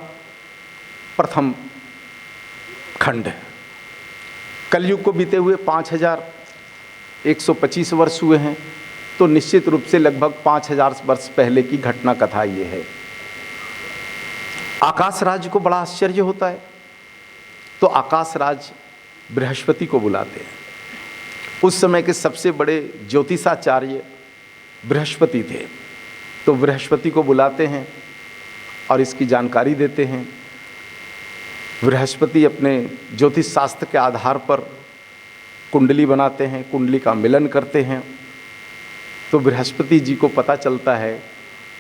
प्रथम खंड, कलयुग को बीते हुए 5125 वर्ष हुए हैं, तो निश्चित रूप से लगभग 5000 वर्ष पहले की घटना कथा ये है। आकाशराज को बड़ा आश्चर्य होता है, तो आकाशराज बृहस्पति को बुलाते हैं। उस समय के सबसे बड़े ज्योतिषाचार्य बृहस्पति थे, तो बृहस्पति को बुलाते हैं और इसकी जानकारी देते हैं। बृहस्पति अपने ज्योतिष शास्त्र के आधार पर कुंडली बनाते हैं, कुंडली का मिलन करते हैं। तो बृहस्पति जी को पता चलता है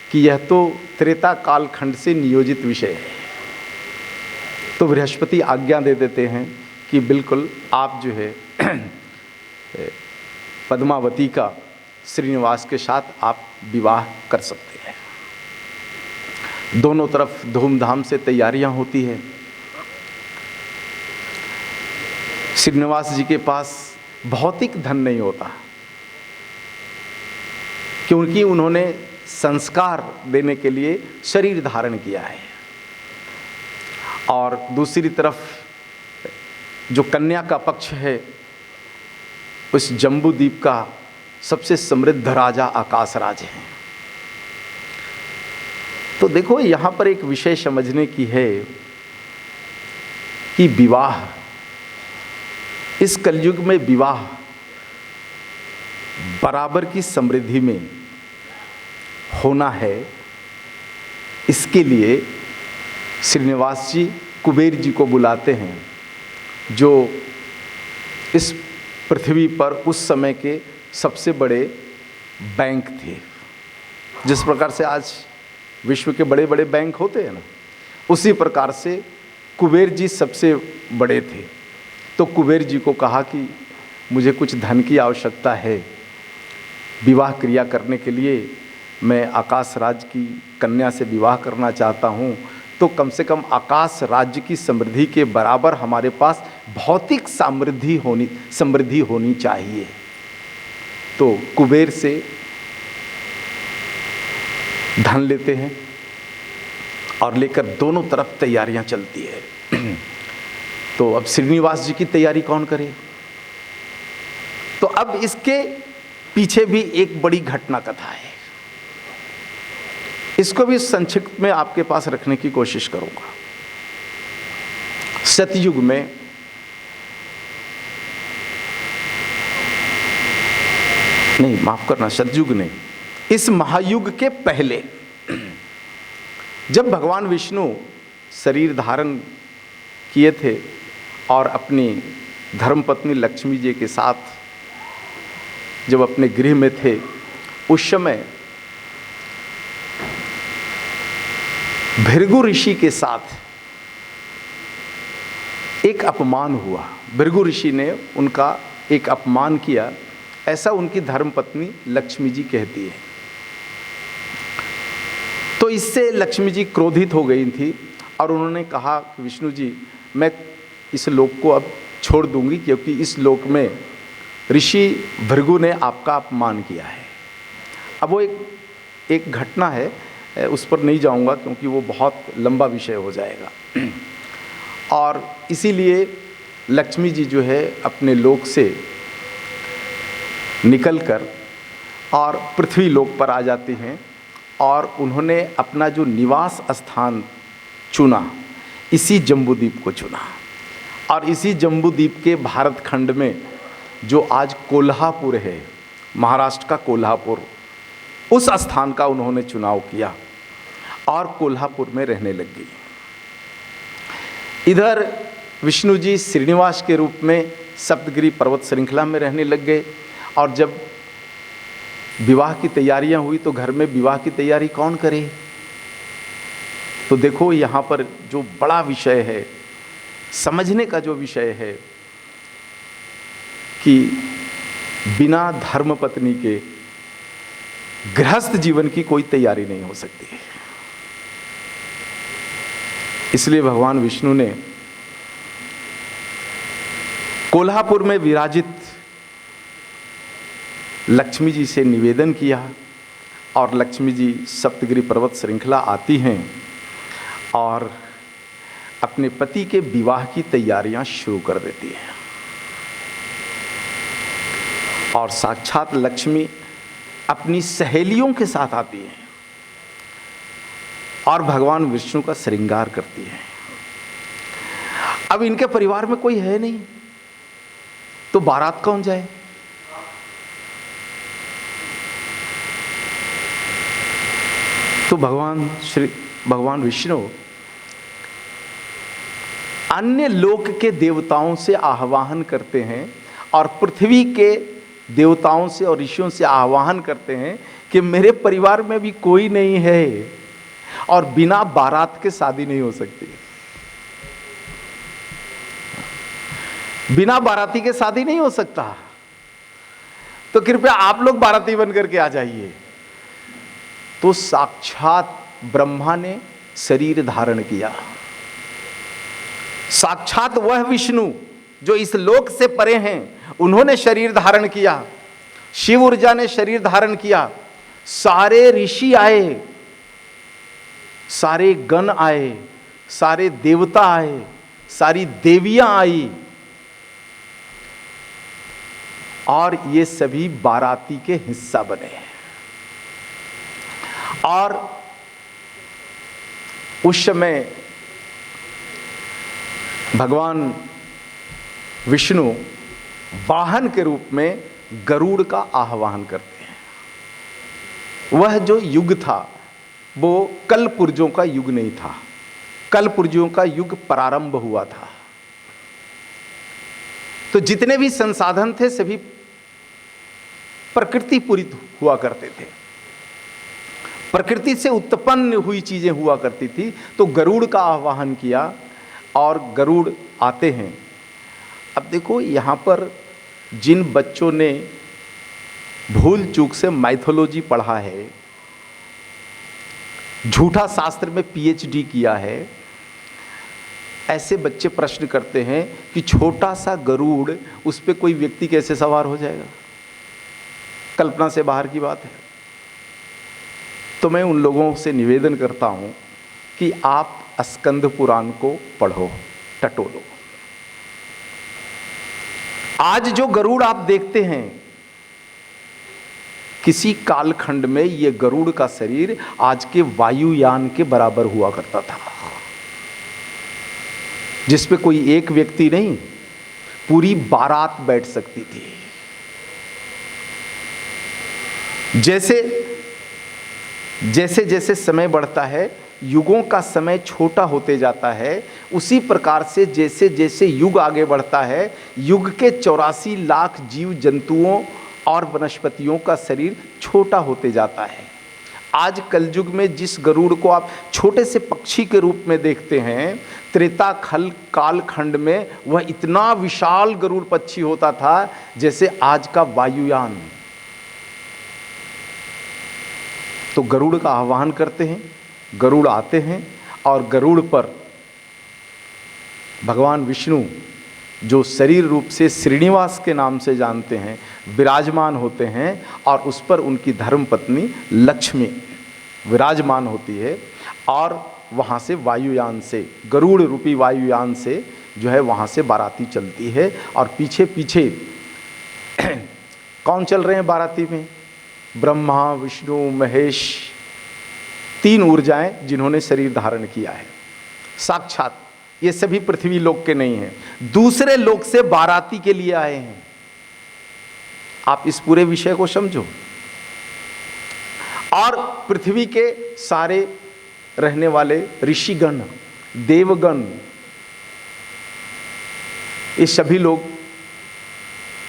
कि यह तो त्रेता कालखंड से नियोजित विषय है। तो बृहस्पति आज्ञा दे देते हैं कि बिल्कुल आप जो है पद्मावती का श्रीनिवास के साथ आप विवाह कर सकते हैं। दोनों तरफ धूमधाम से तैयारियां होती हैं। श्रीनिवास जी के पास भौतिक धन नहीं होता, क्योंकि उन्होंने संस्कार देने के लिए शरीर धारण किया है। और दूसरी तरफ जो कन्या का पक्ष है, उस जम्बू द्वीप का सबसे समृद्ध राजा आकाशराज हैं। तो देखो, यहाँ पर एक विषय समझने की है कि विवाह, इस कलयुग में विवाह बराबर की समृद्धि में होना है। इसके लिए श्रीनिवास जी कुबेर जी को बुलाते हैं, जो इस पृथ्वी पर उस समय के सबसे बड़े बैंक थे। जिस प्रकार से आज विश्व के बड़े बड़े बैंक होते हैं ना, उसी प्रकार से कुबेर जी सबसे बड़े थे। तो कुबेर जी को कहा कि मुझे कुछ धन की आवश्यकता है, विवाह क्रिया करने के लिए मैं आकाश राज्य की कन्या से विवाह करना चाहता हूँ, तो कम से कम आकाश राज्य की समृद्धि के बराबर हमारे पास भौतिक समृद्धि होनी चाहिए। तो कुबेर से धन लेते हैं और लेकर दोनों तरफ तैयारियां चलती है। तो अब श्रीनिवास जी की तैयारी कौन करे? तो अब इसके पीछे भी एक बड़ी घटना कथा है, इसको भी संक्षिप्त में आपके पास रखने की कोशिश करूंगा। सतयुग में नहीं, माफ करना, सतयुग नहीं, इस महायुग के पहले जब भगवान विष्णु शरीर धारण किए थे और अपनी धर्मपत्नी लक्ष्मी जी के साथ जब अपने गृह में थे, उस समय भृगु ऋषि के साथ एक अपमान हुआ। भृगु ऋषि ने उनका एक अपमान किया, ऐसा उनकी धर्मपत्नी लक्ष्मी जी कहती है। तो इससे लक्ष्मी जी क्रोधित हो गई थी और उन्होंने कहा कि विष्णु जी, मैं इस लोक को अब छोड़ दूंगी, क्योंकि इस लोक में ऋषि भृगु ने आपका अपमान किया है। अब वो एक घटना है, उस पर नहीं जाऊंगा क्योंकि वो बहुत लंबा विषय हो जाएगा। और इसीलिए लक्ष्मी जी जो है अपने लोक से निकलकर और पृथ्वी लोक पर आ जाती हैं और उन्होंने अपना जो निवास स्थान चुना, इसी जम्बूद्वीप को चुना। और इसी जम्बूद्वीप के भारत खंड में जो आज कोल्हापुर है, महाराष्ट्र का कोल्हापुर, उस स्थान का उन्होंने चुनाव किया और कोल्हापुर में रहने लग गई। इधर विष्णु जी श्रीनिवास के रूप में सप्तगिरी पर्वत श्रृंखला में रहने लग गए। और जब विवाह की तैयारियां हुई तो घर में विवाह की तैयारी कौन करे? तो देखो यहाँ पर जो बड़ा विषय है, समझने का जो विषय है कि बिना धर्मपत्नी के गृहस्थ जीवन की कोई तैयारी नहीं हो सकती है। इसलिए भगवान विष्णु ने कोल्हापुर में विराजित लक्ष्मी जी से निवेदन किया और लक्ष्मी जी सप्तगिरी पर्वत श्रृंखला आती हैं और अपने पति के विवाह की तैयारियां शुरू कर देती हैं। और साक्षात लक्ष्मी अपनी सहेलियों के साथ आती हैं और भगवान विष्णु का श्रृंगार करती है। अब इनके परिवार में कोई है नहीं, तो बारात कौन जाए? तो भगवान विष्णु अन्य लोक के देवताओं से आह्वान करते हैं और पृथ्वी के देवताओं से और ऋषियों से आह्वान करते हैं कि मेरे परिवार में भी कोई नहीं है और बिना बारात के शादी नहीं हो सकती, बिना बाराती के शादी नहीं हो सकता, तो कृपया आप लोग बाराती बन करके आ जाइए। तो साक्षात ब्रह्मा ने शरीर धारण किया, साक्षात वह विष्णु जो इस लोक से परे हैं, उन्होंने शरीर धारण किया। शिव ऊर्जा ने शरीर धारण किया, सारे ऋषि आए, सारे गण आए, सारे देवता आए, सारी देवियां आई और ये सभी बाराती के हिस्सा बने। और उस समय भगवान विष्णु वाहन के रूप में गरुड़ का आह्वान करते हैं। वह जो युग था वो कल पुर्जों का युग नहीं था, कल पुर्जों का युग प्रारंभ हुआ था। तो जितने भी संसाधन थे सभी प्रकृति पूरित हुआ करते थे, प्रकृति से उत्पन्न हुई चीजें हुआ करती थी। तो गरुड़ का आह्वान किया और गरुड़ आते हैं। अब देखो यहाँ पर जिन बच्चों ने भूल चूक से माइथोलॉजी पढ़ा है, झूठा शास्त्र में पीएचडी किया है, ऐसे बच्चे प्रश्न करते हैं कि छोटा सा गरुड़, उस पे कोई व्यक्ति कैसे सवार हो जाएगा? कल्पना से बाहर की बात है। तो मैं उन लोगों से निवेदन करता हूं कि आप स्कंद पुराण को पढ़ो, टटोलो। आज जो गरुड़ आप देखते हैं, किसी कालखंड में ये गरुड़ का शरीर आज के वायुयान के बराबर हुआ करता था, जिस पे कोई एक व्यक्ति नहीं, पूरी बारात बैठ सकती थी। जैसे जैसे जैसे समय बढ़ता है, युगों का समय छोटा होते जाता है, उसी प्रकार से जैसे जैसे युग आगे बढ़ता है, युग के 84 लाख जीव जंतुओं और वनस्पतियों का शरीर छोटा होते जाता है। आज कलयुग में जिस गरुड़ को आप छोटे से पक्षी के रूप में देखते हैं, त्रेता खल कालखंड में वह इतना विशाल गरुड़ पक्षी होता था जैसे आज का वायुयान। तो गरुड़ का आह्वान करते हैं, गरुड़ आते हैं और गरुड़ पर भगवान विष्णु, जो शरीर रूप से श्रीनिवास के नाम से जानते हैं, विराजमान होते हैं और उस पर उनकी धर्मपत्नी लक्ष्मी विराजमान होती है। और वहाँ से वायुयान से, गरुड़ रूपी वायुयान से जो है वहाँ से बाराती चलती है। और पीछे पीछे कौन चल रहे हैं बाराती में? ब्रह्मा, विष्णु, महेश, 3 ऊर्जाएं जिन्होंने शरीर धारण किया है साक्षात। ये सभी पृथ्वी लोक के नहीं हैं, दूसरे लोक से बाराती के लिए आए हैं। आप इस पूरे विषय को समझो। और पृथ्वी के सारे रहने वाले ऋषिगण, देवगण, ये सभी लोग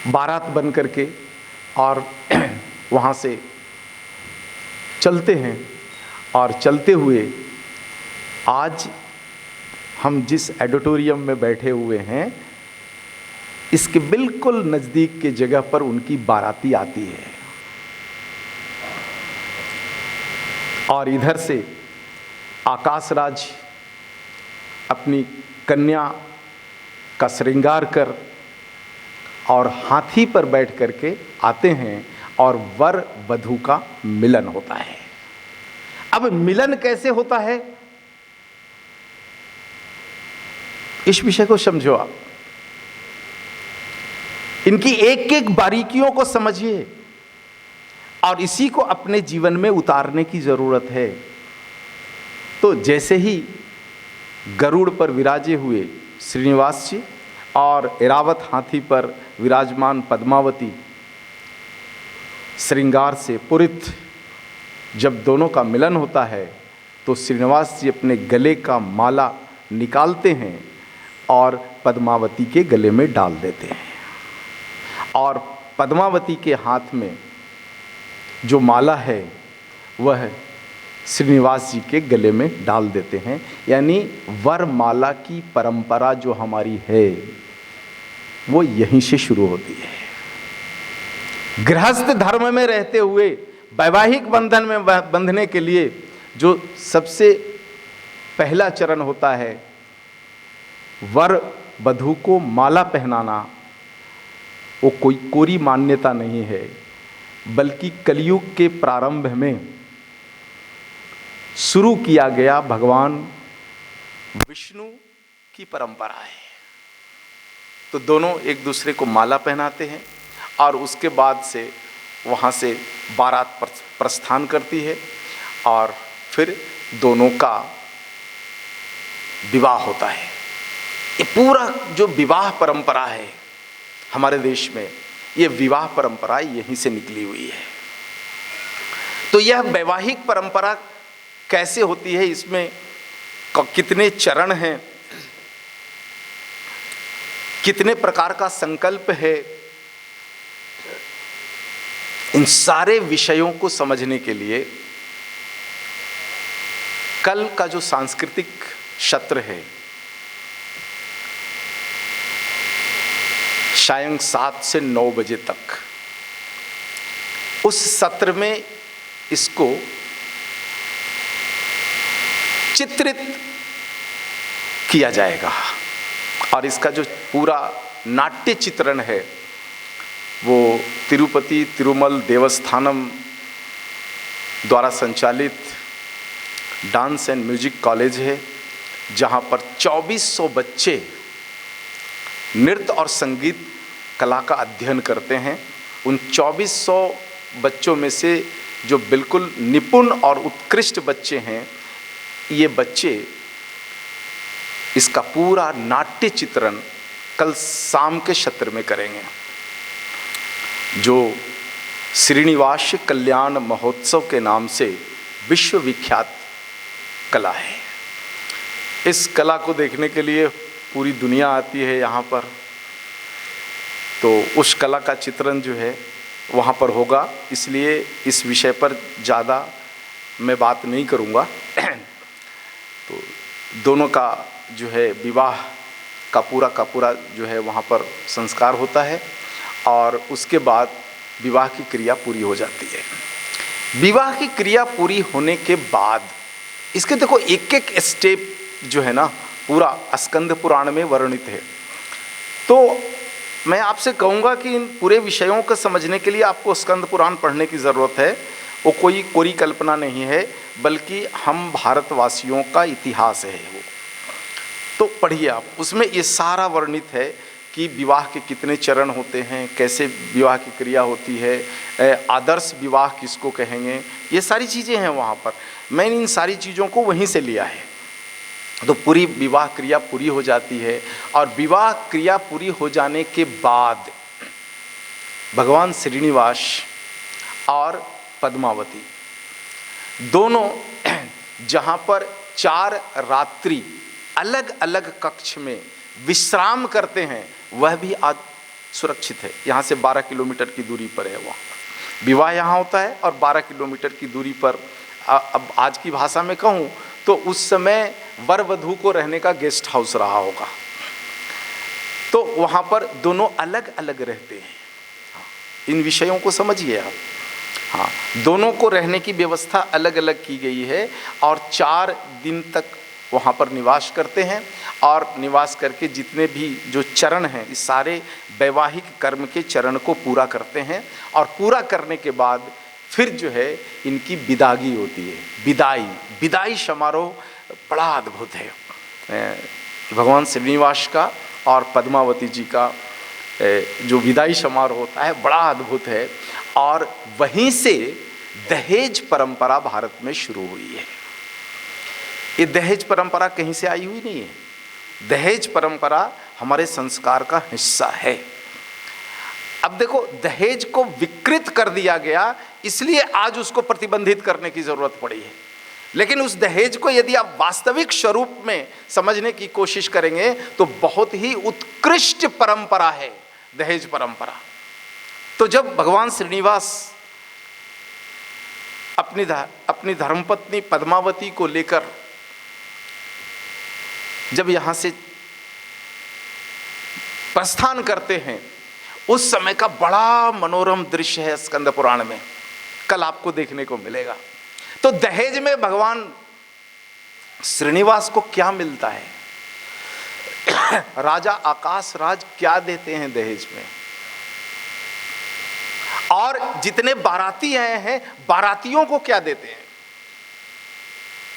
बारात बन करके और वहाँ से चलते हैं। और चलते हुए आज हम जिस ऑडिटोरियम में बैठे हुए हैं, इसके बिल्कुल नज़दीक के जगह पर उनकी बाराती आती है। और इधर से आकाशराज अपनी कन्या का श्रृंगार कर और हाथी पर बैठ करके आते हैं और वर वधू का मिलन होता है। अब मिलन कैसे होता है, इस विषय को समझो आप। इनकी एक एक बारीकियों को समझिए और इसी को अपने जीवन में उतारने की जरूरत है। तो जैसे ही गरुड़ पर विराजे हुए श्रीनिवास जी और ऐरावत हाथी पर विराजमान पद्मावती श्रृंगार से पुरित जब दोनों का मिलन होता है, तो श्रीनिवास जी अपने गले का माला निकालते हैं और पद्मावती के गले में डाल देते हैं। और पद्मावती के हाथ में जो माला है वह श्रीनिवास जी के गले में डाल देते हैं। यानी वरमाला की परंपरा जो हमारी है वो यहीं से शुरू होती है। गृहस्थ धर्म में रहते हुए वैवाहिक बंधन में बंधने के लिए जो सबसे पहला चरण होता है, वर वधू को माला पहनाना, वो कोई कोरी मान्यता नहीं है, बल्कि कलयुग के प्रारंभ में शुरू किया गया भगवान विष्णु की परंपरा है। तो दोनों एक दूसरे को माला पहनाते हैं और उसके बाद से वहाँ से बारात प्रस्थान करती है और फिर दोनों का विवाह होता है। ये पूरा जो विवाह परंपरा है हमारे देश में, ये विवाह परंपरा यहीं से निकली हुई है। तो यह वैवाहिक परंपरा कैसे होती है, इसमें कितने चरण हैं, कितने प्रकार का संकल्प है, इन सारे विषयों को समझने के लिए कल का जो सांस्कृतिक सत्र है, सायं 7 से 9 बजे तक, उस सत्र में इसको चित्रित किया जाएगा। और इसका जो पूरा नाट्य चित्रण है वो तिरुपति तिरुमल देवस्थानम द्वारा संचालित डांस एंड म्यूजिक कॉलेज है, जहाँ पर 2400 बच्चे नृत्य और संगीत कला का अध्ययन करते हैं। उन 2400 बच्चों में से जो बिल्कुल निपुण और उत्कृष्ट बच्चे हैं, ये बच्चे इसका पूरा नाट्य चित्रण कल शाम के सत्र में करेंगे, जो श्रीनिवास कल्याण महोत्सव के नाम से विश्वविख्यात कला है। इस कला को देखने के लिए पूरी दुनिया आती है यहाँ पर। तो उस कला का चित्रण जो है वहाँ पर होगा, इसलिए इस विषय पर ज़्यादा मैं बात नहीं करूँगा। तो दोनों का जो है विवाह का पूरा जो है वहाँ पर संस्कार होता है और उसके बाद विवाह की क्रिया पूरी हो जाती है। विवाह की क्रिया पूरी होने के बाद इसके देखो एक एक स्टेप जो है ना पूरा स्कंद पुराण में वर्णित है। तो मैं आपसे कहूँगा कि इन पूरे विषयों को समझने के लिए आपको स्कंद पुराण पढ़ने की ज़रूरत है। वो कोई कोरी कल्पना नहीं है, बल्कि हम भारतवासियों का इतिहास है वो। तो पढ़िए आप, उसमें ये सारा वर्णित है कि विवाह के कितने चरण होते हैं, कैसे विवाह की क्रिया होती है, आदर्श विवाह किसको कहेंगे, ये सारी चीज़ें हैं वहाँ पर। मैंने इन सारी चीज़ों को वहीं से लिया है। तो पूरी विवाह क्रिया पूरी हो जाती है और विवाह क्रिया पूरी हो जाने के बाद भगवान श्रीनिवास और पद्मावती दोनों जहाँ पर 4 रात्रि अलग अलग कक्ष में विश्राम करते हैं, वह भी आज सुरक्षित है। यहाँ से 12 किलोमीटर की दूरी पर है वहाँ पर विवाह यहाँ होता है और 12 किलोमीटर की दूरी पर, अब आज की भाषा में कहूँ तो उस समय वर वधू को रहने का गेस्ट हाउस रहा होगा। तो वहाँ पर दोनों अलग अलग रहते हैं। इन विषयों को समझिए आप। हाँ, दोनों को रहने की व्यवस्था अलग अलग की गई है और 4 दिन तक वहाँ पर निवास करते हैं और निवास करके जितने भी जो चरण हैं, इस सारे वैवाहिक कर्म के चरण को पूरा करते हैं और पूरा करने के बाद फिर जो है इनकी विदागी होती है। विदाई समारोह बड़ा अद्भुत है। भगवान श्रीनिवास का और पद्मावती जी का जो विदाई समारोह होता है बड़ा अद्भुत है। और वहीं से दहेज परंपरा भारत में शुरू हुई है। ये दहेज परंपरा कहीं से आई हुई नहीं है, दहेज परंपरा हमारे संस्कार का हिस्सा है। अब देखो, दहेज को विकृत कर दिया गया, इसलिए आज उसको प्रतिबंधित करने की जरूरत पड़ी है। लेकिन उस दहेज को यदि आप वास्तविक स्वरूप में समझने की कोशिश करेंगे तो बहुत ही उत्कृष्ट परंपरा है दहेज परंपरा। तो जब भगवान श्रीनिवास अपनी धर्मपत्नी पद्मावती को लेकर जब यहाँ से प्रस्थान करते हैं, उस समय का बड़ा मनोरम दृश्य है स्कंद पुराण में, कल आपको देखने को मिलेगा। तो दहेज में भगवान श्रीनिवास को क्या मिलता है? राजा आकाश राज क्या देते हैं दहेज में, और जितने बाराती आए हैं बारातियों को क्या देते हैं?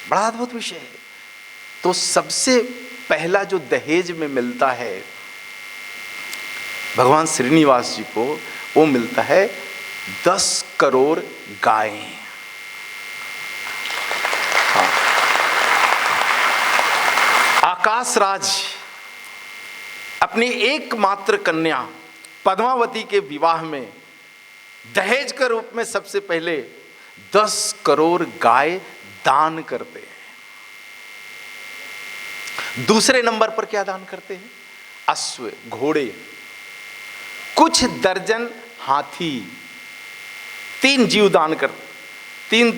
बड़ा अद्भुत विषय है। तो सबसे पहला जो दहेज में मिलता है भगवान श्रीनिवास जी को, वो मिलता है 10 करोड़ गायें। हाँ। आकाश राज अपनी एकमात्र कन्या पद्मावती के विवाह में दहेज के रूप में सबसे पहले 10 करोड़ गाय दान करते हैं। दूसरे नंबर पर क्या दान करते हैं? अश्व, घोड़े, कुछ दर्जन हाथी, 3 जीव दान कर, 3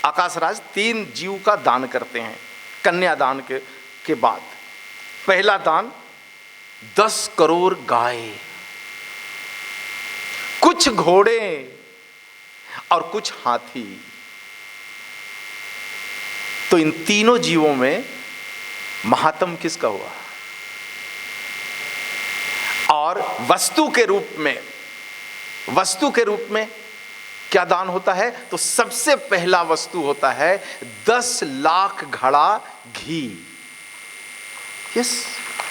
आकाशराज 3 जीव का दान करते हैं कन्यादान के बाद। पहला दान 10 करोड़ गाय, कुछ घोड़े और कुछ हाथी। तो इन तीनों जीवों में महात्म किसका हुआ? और वस्तु के रूप में क्या दान होता है? तो सबसे पहला वस्तु होता है 10 लाख घड़ा घी। यस,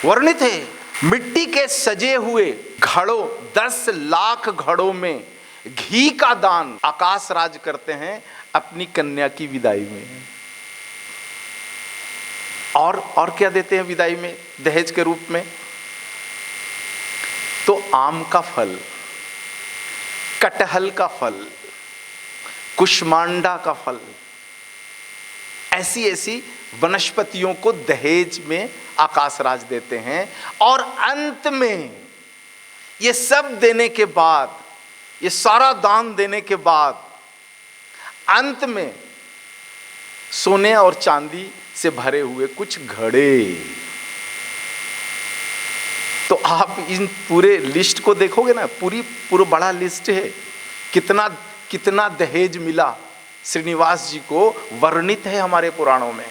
वर्णित है, मिट्टी के सजे हुए घड़ों, 10 लाख घड़ों में घी का दान आकाश राज करते हैं अपनी कन्या की विदाई में। और क्या देते हैं विदाई में दहेज के रूप में? तो आम का फल, कटहल का फल, कुष्मांडा का फल, ऐसी ऐसी वनस्पतियों को दहेज में आकाश राज देते हैं। और अंत में ये सब देने के बाद, ये सारा दान देने के बाद, अंत में सोने और चांदी से भरे हुए कुछ घड़े। तो आप इन पूरे लिस्ट को देखोगे ना, पूरा बड़ा लिस्ट है, कितना कितना दहेज मिला श्रीनिवास जी को, वर्णित है हमारे पुराणों में।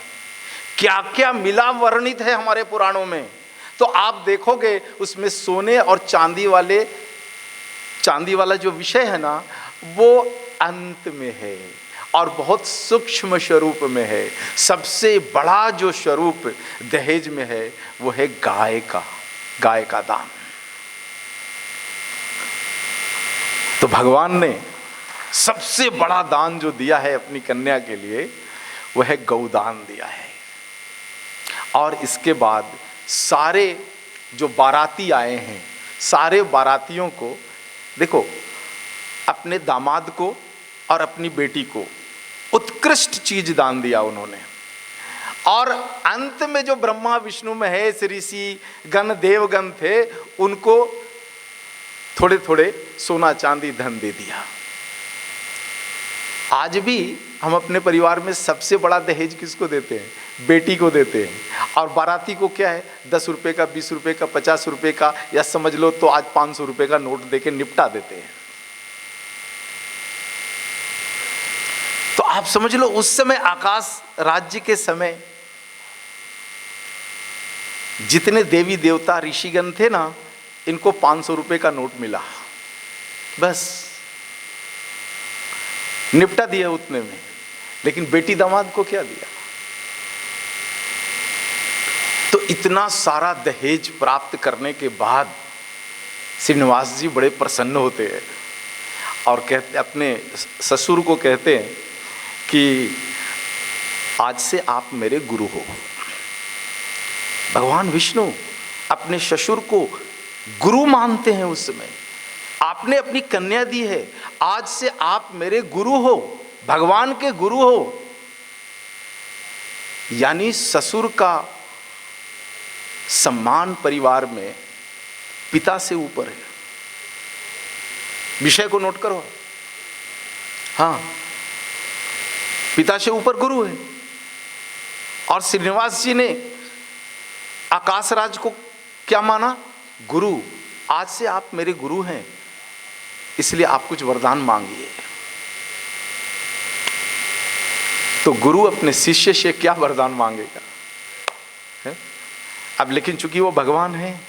क्या क्या मिला वर्णित है हमारे पुराणों में। तो आप देखोगे उसमें सोने और चांदी वाला जो विषय है ना, वो अंत में है और बहुत सूक्ष्म स्वरूप में है। सबसे बड़ा जो स्वरूप दहेज में है वो है गाय का दान। तो भगवान ने सबसे बड़ा दान जो दिया है अपनी कन्या के लिए वो है गौदान दिया है। और इसके बाद सारे जो बाराती आए हैं, सारे बारातियों को देखो, अपने दामाद को और अपनी बेटी को उत्कृष्ट चीज दान दिया उन्होंने। और अंत में जो ब्रह्मा विष्णु महेश ऋषि गण देवगण थे, उनको थोड़े थोड़े सोना चांदी धन दे दिया। आज भी हम अपने परिवार में सबसे बड़ा दहेज किसको देते हैं? बेटी को देते हैं। और बाराती को क्या है? 10 रुपए का, 20 रुपए का, 50 रुपए का, या समझ लो तो आज 500 रुपए का नोट देके निपटा देते हैं। तो आप समझ लो उस समय आकाश राज्य के समय जितने देवी देवता ऋषिगण थे ना, इनको 500 रुपए का नोट मिला, बस निपटा दिया उतने में। लेकिन बेटी दामाद को क्या दिया? तो इतना सारा दहेज प्राप्त करने के बाद श्रीनिवास जी बड़े प्रसन्न होते हैं और कहते, अपने ससुर को कहते हैं कि आज से आप मेरे गुरु हो। भगवान विष्णु अपने ससुर को गुरु मानते हैं उस समय। आपने अपनी कन्या दी है, आज से आप मेरे गुरु हो, भगवान के गुरु हो। यानी ससुर का सम्मान परिवार में पिता से ऊपर है। विषय को नोट करो। हाँ, पिता से ऊपर गुरु है। और श्रीनिवास जी ने आकाश राज को क्या माना? गुरु। आज से आप मेरे गुरु हैं, इसलिए आप कुछ वरदान मांगिए। तो गुरु अपने शिष्य से क्या वरदान मांगेगा? है? अब लेकिन चूंकि वो भगवान है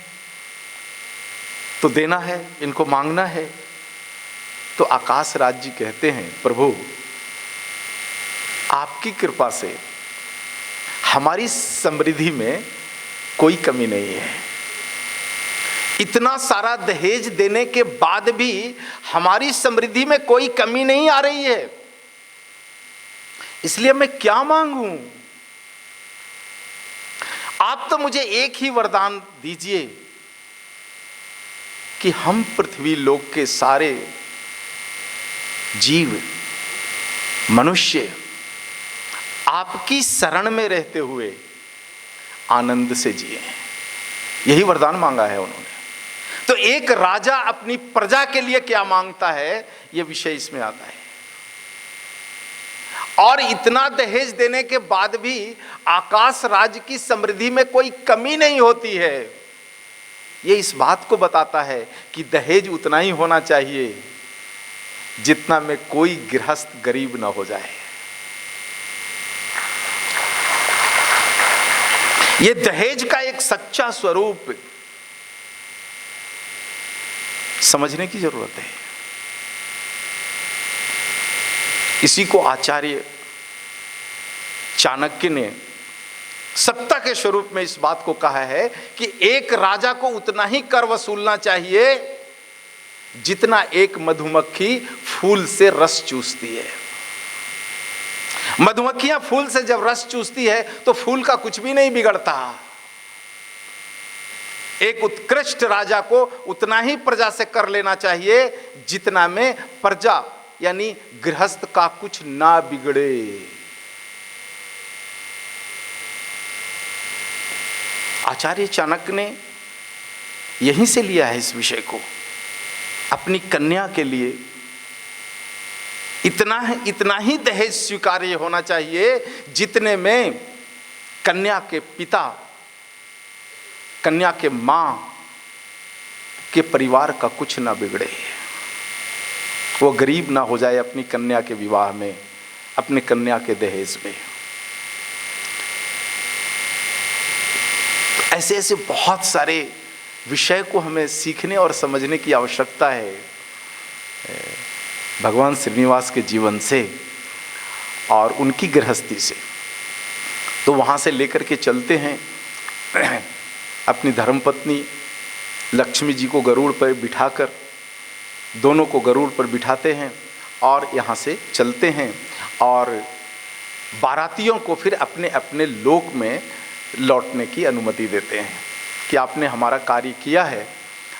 तो देना है, इनको मांगना है। तो आकाश राज जी कहते हैं, प्रभु आपकी कृपा से हमारी समृद्धि में कोई कमी नहीं है। इतना सारा दहेज देने के बाद भी हमारी समृद्धि में कोई कमी नहीं आ रही है, इसलिए मैं क्या मांगूं? आप तो मुझे एक ही वरदान दीजिए कि हम पृथ्वी लोक के सारे जीव मनुष्य आपकी शरण में रहते हुए आनंद से जिए। यही वरदान मांगा है उन्होंने। तो एक राजा अपनी प्रजा के लिए क्या मांगता है, यह विषय इसमें आता है। और इतना दहेज देने के बाद भी आकाश राज की समृद्धि में कोई कमी नहीं होती है। यह इस बात को बताता है कि दहेज उतना ही होना चाहिए जितना में कोई गृहस्थ गरीब ना हो जाए। यह दहेज का एक सच्चा स्वरूप समझने की जरूरत है। इसी को आचार्य चाणक्य ने सत्ता के स्वरूप में इस बात को कहा है कि एक राजा को उतना ही कर वसूलना चाहिए जितना एक मधुमक्खी फूल से रस चूसती है। मधुमक्खियां फूल से जब रस चूसती है तो फूल का कुछ भी नहीं बिगड़ता। एक उत्कृष्ट राजा को उतना ही प्रजा से कर लेना चाहिए जितना में प्रजा यानी गृहस्थ का कुछ ना बिगड़े। आचार्य चाणक्य ने यहीं से लिया है इस विषय को। अपनी कन्या के लिए इतना ही दहेज स्वीकार्य होना चाहिए जितने में कन्या के पिता, कन्या के मां के परिवार का कुछ ना बिगड़े, वो गरीब ना हो जाए अपनी कन्या के विवाह में, अपने कन्या के दहेज में। ऐसे ऐसे बहुत सारे विषय को हमें सीखने और समझने की आवश्यकता है भगवान श्रीनिवास के जीवन से और उनकी गृहस्थी से। तो वहाँ से लेकर के चलते हैं अपनी धर्मपत्नी लक्ष्मी जी को गरुड़ पर बिठाकर, दोनों को गरुड़ पर बिठाते हैं और यहाँ से चलते हैं और बारातियों को फिर अपने अपने लोक में लौटने की अनुमति देते हैं कि आपने हमारा कार्य किया है,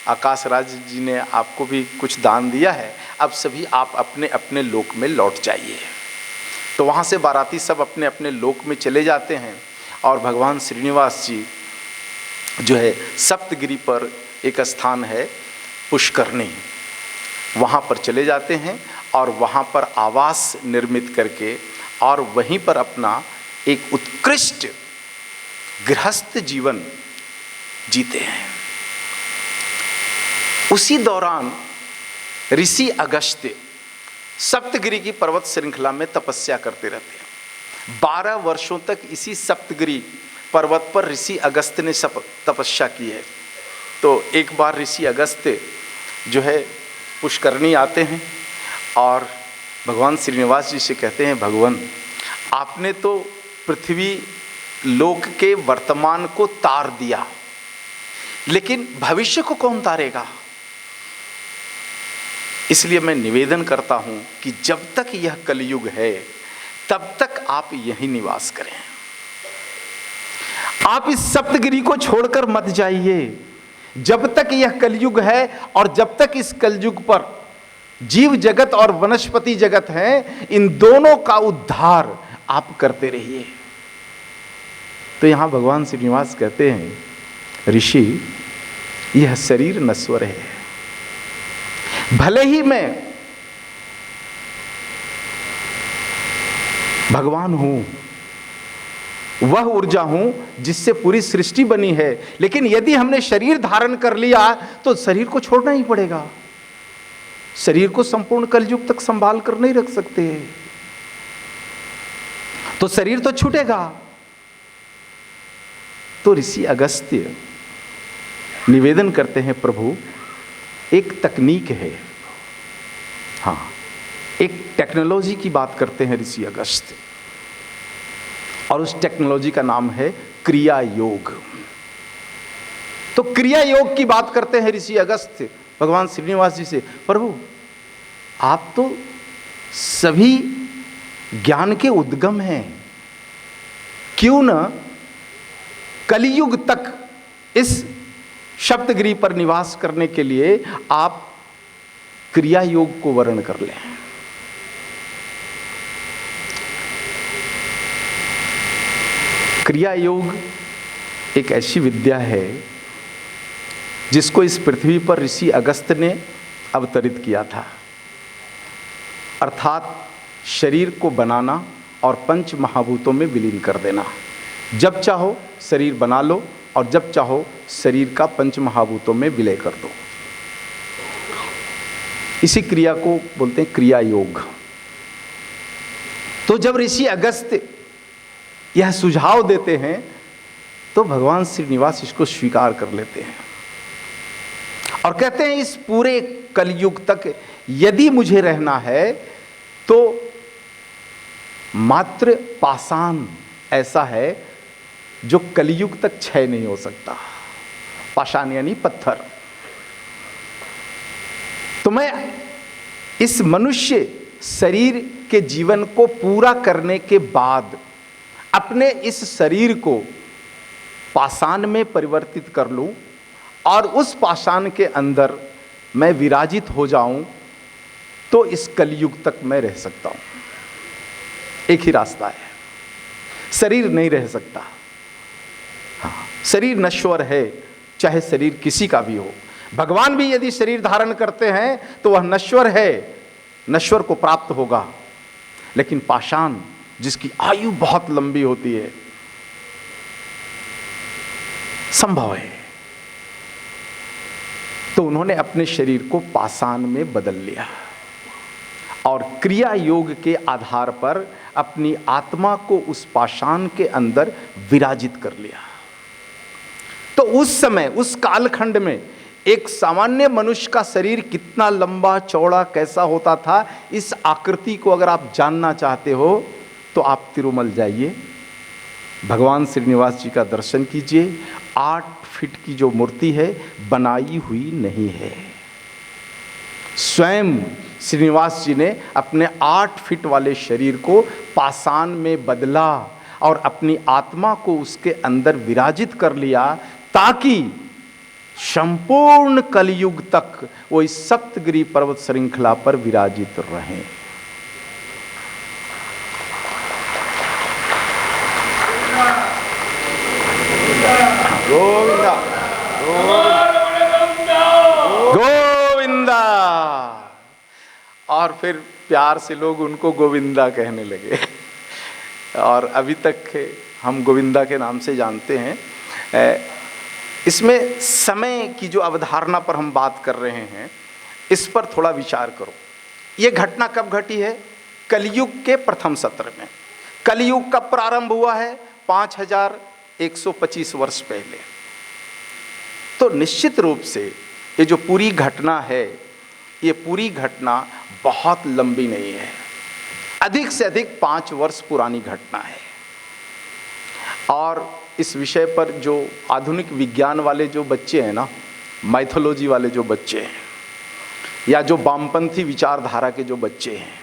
आकाश राज जी ने आपको भी कुछ दान दिया है, अब सभी आप अपने अपने लोक में लौट जाइए। तो वहाँ से बाराती सब अपने अपने लोक में चले जाते हैं और भगवान श्रीनिवास जी जो है सप्तगिरी पर एक स्थान है पुष्करणी, वहाँ पर चले जाते हैं और वहाँ पर आवास निर्मित करके और वहीं पर अपना एक उत्कृष्ट गृहस्थ जीवन जीते हैं। उसी दौरान ऋषि अगस्त्य सप्तगिरी की पर्वत श्रृंखला में तपस्या करते रहते हैं। 12 वर्षों तक इसी सप्तगिरी पर्वत पर ऋषि अगस्त्य ने तपस्या की है। तो एक बार ऋषि अगस्त्य जो है पुष्करणी आते हैं और भगवान श्रीनिवास जी से कहते हैं, भगवान आपने तो पृथ्वी लोक के वर्तमान को तार दिया, लेकिन भविष्य को कौन तारेगा? इसलिए मैं निवेदन करता हूं कि जब तक यह कलयुग है तब तक आप यहीं निवास करें। आप इस सप्तगिरी को छोड़कर मत जाइए जब तक यह कलयुग है, और जब तक इस कलयुग पर जीव जगत और वनस्पति जगत है, इन दोनों का उद्धार आप करते रहिए। तो यहां भगवान श्रीनिवास कहते हैं, ऋषि यह शरीर नश्वर है, भले ही मैं भगवान हूं, वह ऊर्जा हूं जिससे पूरी सृष्टि बनी है, लेकिन यदि हमने शरीर धारण कर लिया तो शरीर को छोड़ना ही पड़ेगा। शरीर को संपूर्ण कलयुग तक संभाल कर नहीं रख सकते, तो शरीर तो छूटेगा। तो ऋषि अगस्त्य निवेदन करते हैं, प्रभु एक तकनीक है, हाँ एक टेक्नोलॉजी की बात करते हैं ऋषि अगस्त्य, और उस टेक्नोलॉजी का नाम है क्रिया योग। तो क्रिया योग की बात करते हैं ऋषि अगस्त्य भगवान श्रीनिवास जी से, प्रभु आप तो सभी ज्ञान के उद्गम हैं, क्यों न कलियुग तक इस सप्तगिरी पर निवास करने के लिए आप क्रिया योग को वर्ण कर लें। क्रिया योग एक ऐसी विद्या है जिसको इस पृथ्वी पर ऋषि अगस्त्य ने अवतरित किया था, अर्थात शरीर को बनाना और पंच महाभूतों में विलीन कर देना। जब चाहो शरीर बना लो और जब चाहो शरीर का पंच महाभूतों में विलय कर दो। इसी क्रिया को बोलते हैं क्रिया योग। तो जब ऋषि अगस्त्य यह सुझाव देते हैं तो भगवान श्रीनिवास इसको स्वीकार कर लेते हैं और कहते हैं, इस पूरे कलयुग तक यदि मुझे रहना है तो मात्र पाषाण ऐसा है जो कलयुग तक क्षय नहीं हो सकता। पाषाण यानी पत्थर। तो मैं इस मनुष्य शरीर के जीवन को पूरा करने के बाद अपने इस शरीर को पाषाण में परिवर्तित कर लूं और उस पाषाण के अंदर मैं विराजित हो जाऊं, तो इस कलयुग तक मैं रह सकता हूं। एक ही रास्ता है, शरीर नहीं रह सकता। हाँ, शरीर नश्वर है, चाहे शरीर किसी का भी हो। भगवान भी यदि शरीर धारण करते हैं तो वह नश्वर है, नश्वर को प्राप्त होगा। लेकिन पाषाण जिसकी आयु बहुत लंबी होती है, संभव है। तो उन्होंने अपने शरीर को पाषाण में बदल लिया और क्रिया योग के आधार पर अपनी आत्मा को उस पाषाण के अंदर विराजित कर लिया। तो उस समय, उस कालखंड में एक सामान्य मनुष्य का शरीर कितना लंबा चौड़ा कैसा होता था, इस आकृति को अगर आप जानना चाहते हो तो आप तिरुमल जाइए, भगवान श्रीनिवास जी का दर्शन कीजिए। 8 फीट की जो मूर्ति है बनाई हुई नहीं है, स्वयं श्रीनिवास जी ने अपने 8 फीट वाले शरीर को पाषाण में बदला और अपनी आत्मा को उसके अंदर विराजित कर लिया, ताकि संपूर्ण कलयुग तक वो इस सप्तगिरी पर्वत श्रृंखला पर विराजित रहें। गोविंदा गोविंदा। और फिर प्यार से लोग उनको गोविंदा कहने लगे और अभी तक हम गोविंदा के नाम से जानते हैं। इसमें समय की जो अवधारणा पर हम बात कर रहे हैं, इस पर थोड़ा विचार करो। ये घटना कब घटी है? कलयुग के प्रथम सत्र में। कलयुग कब प्रारंभ हुआ है? 5125 वर्ष पहले। तो निश्चित रूप से ये जो पूरी घटना है, ये पूरी घटना बहुत लंबी नहीं है, अधिक से अधिक 5 वर्ष पुरानी घटना है। और इस विषय पर जो आधुनिक विज्ञान वाले जो बच्चे हैं ना, माइथोलॉजी वाले जो बच्चे हैं, या जो वामपंथी विचारधारा के जो बच्चे हैं,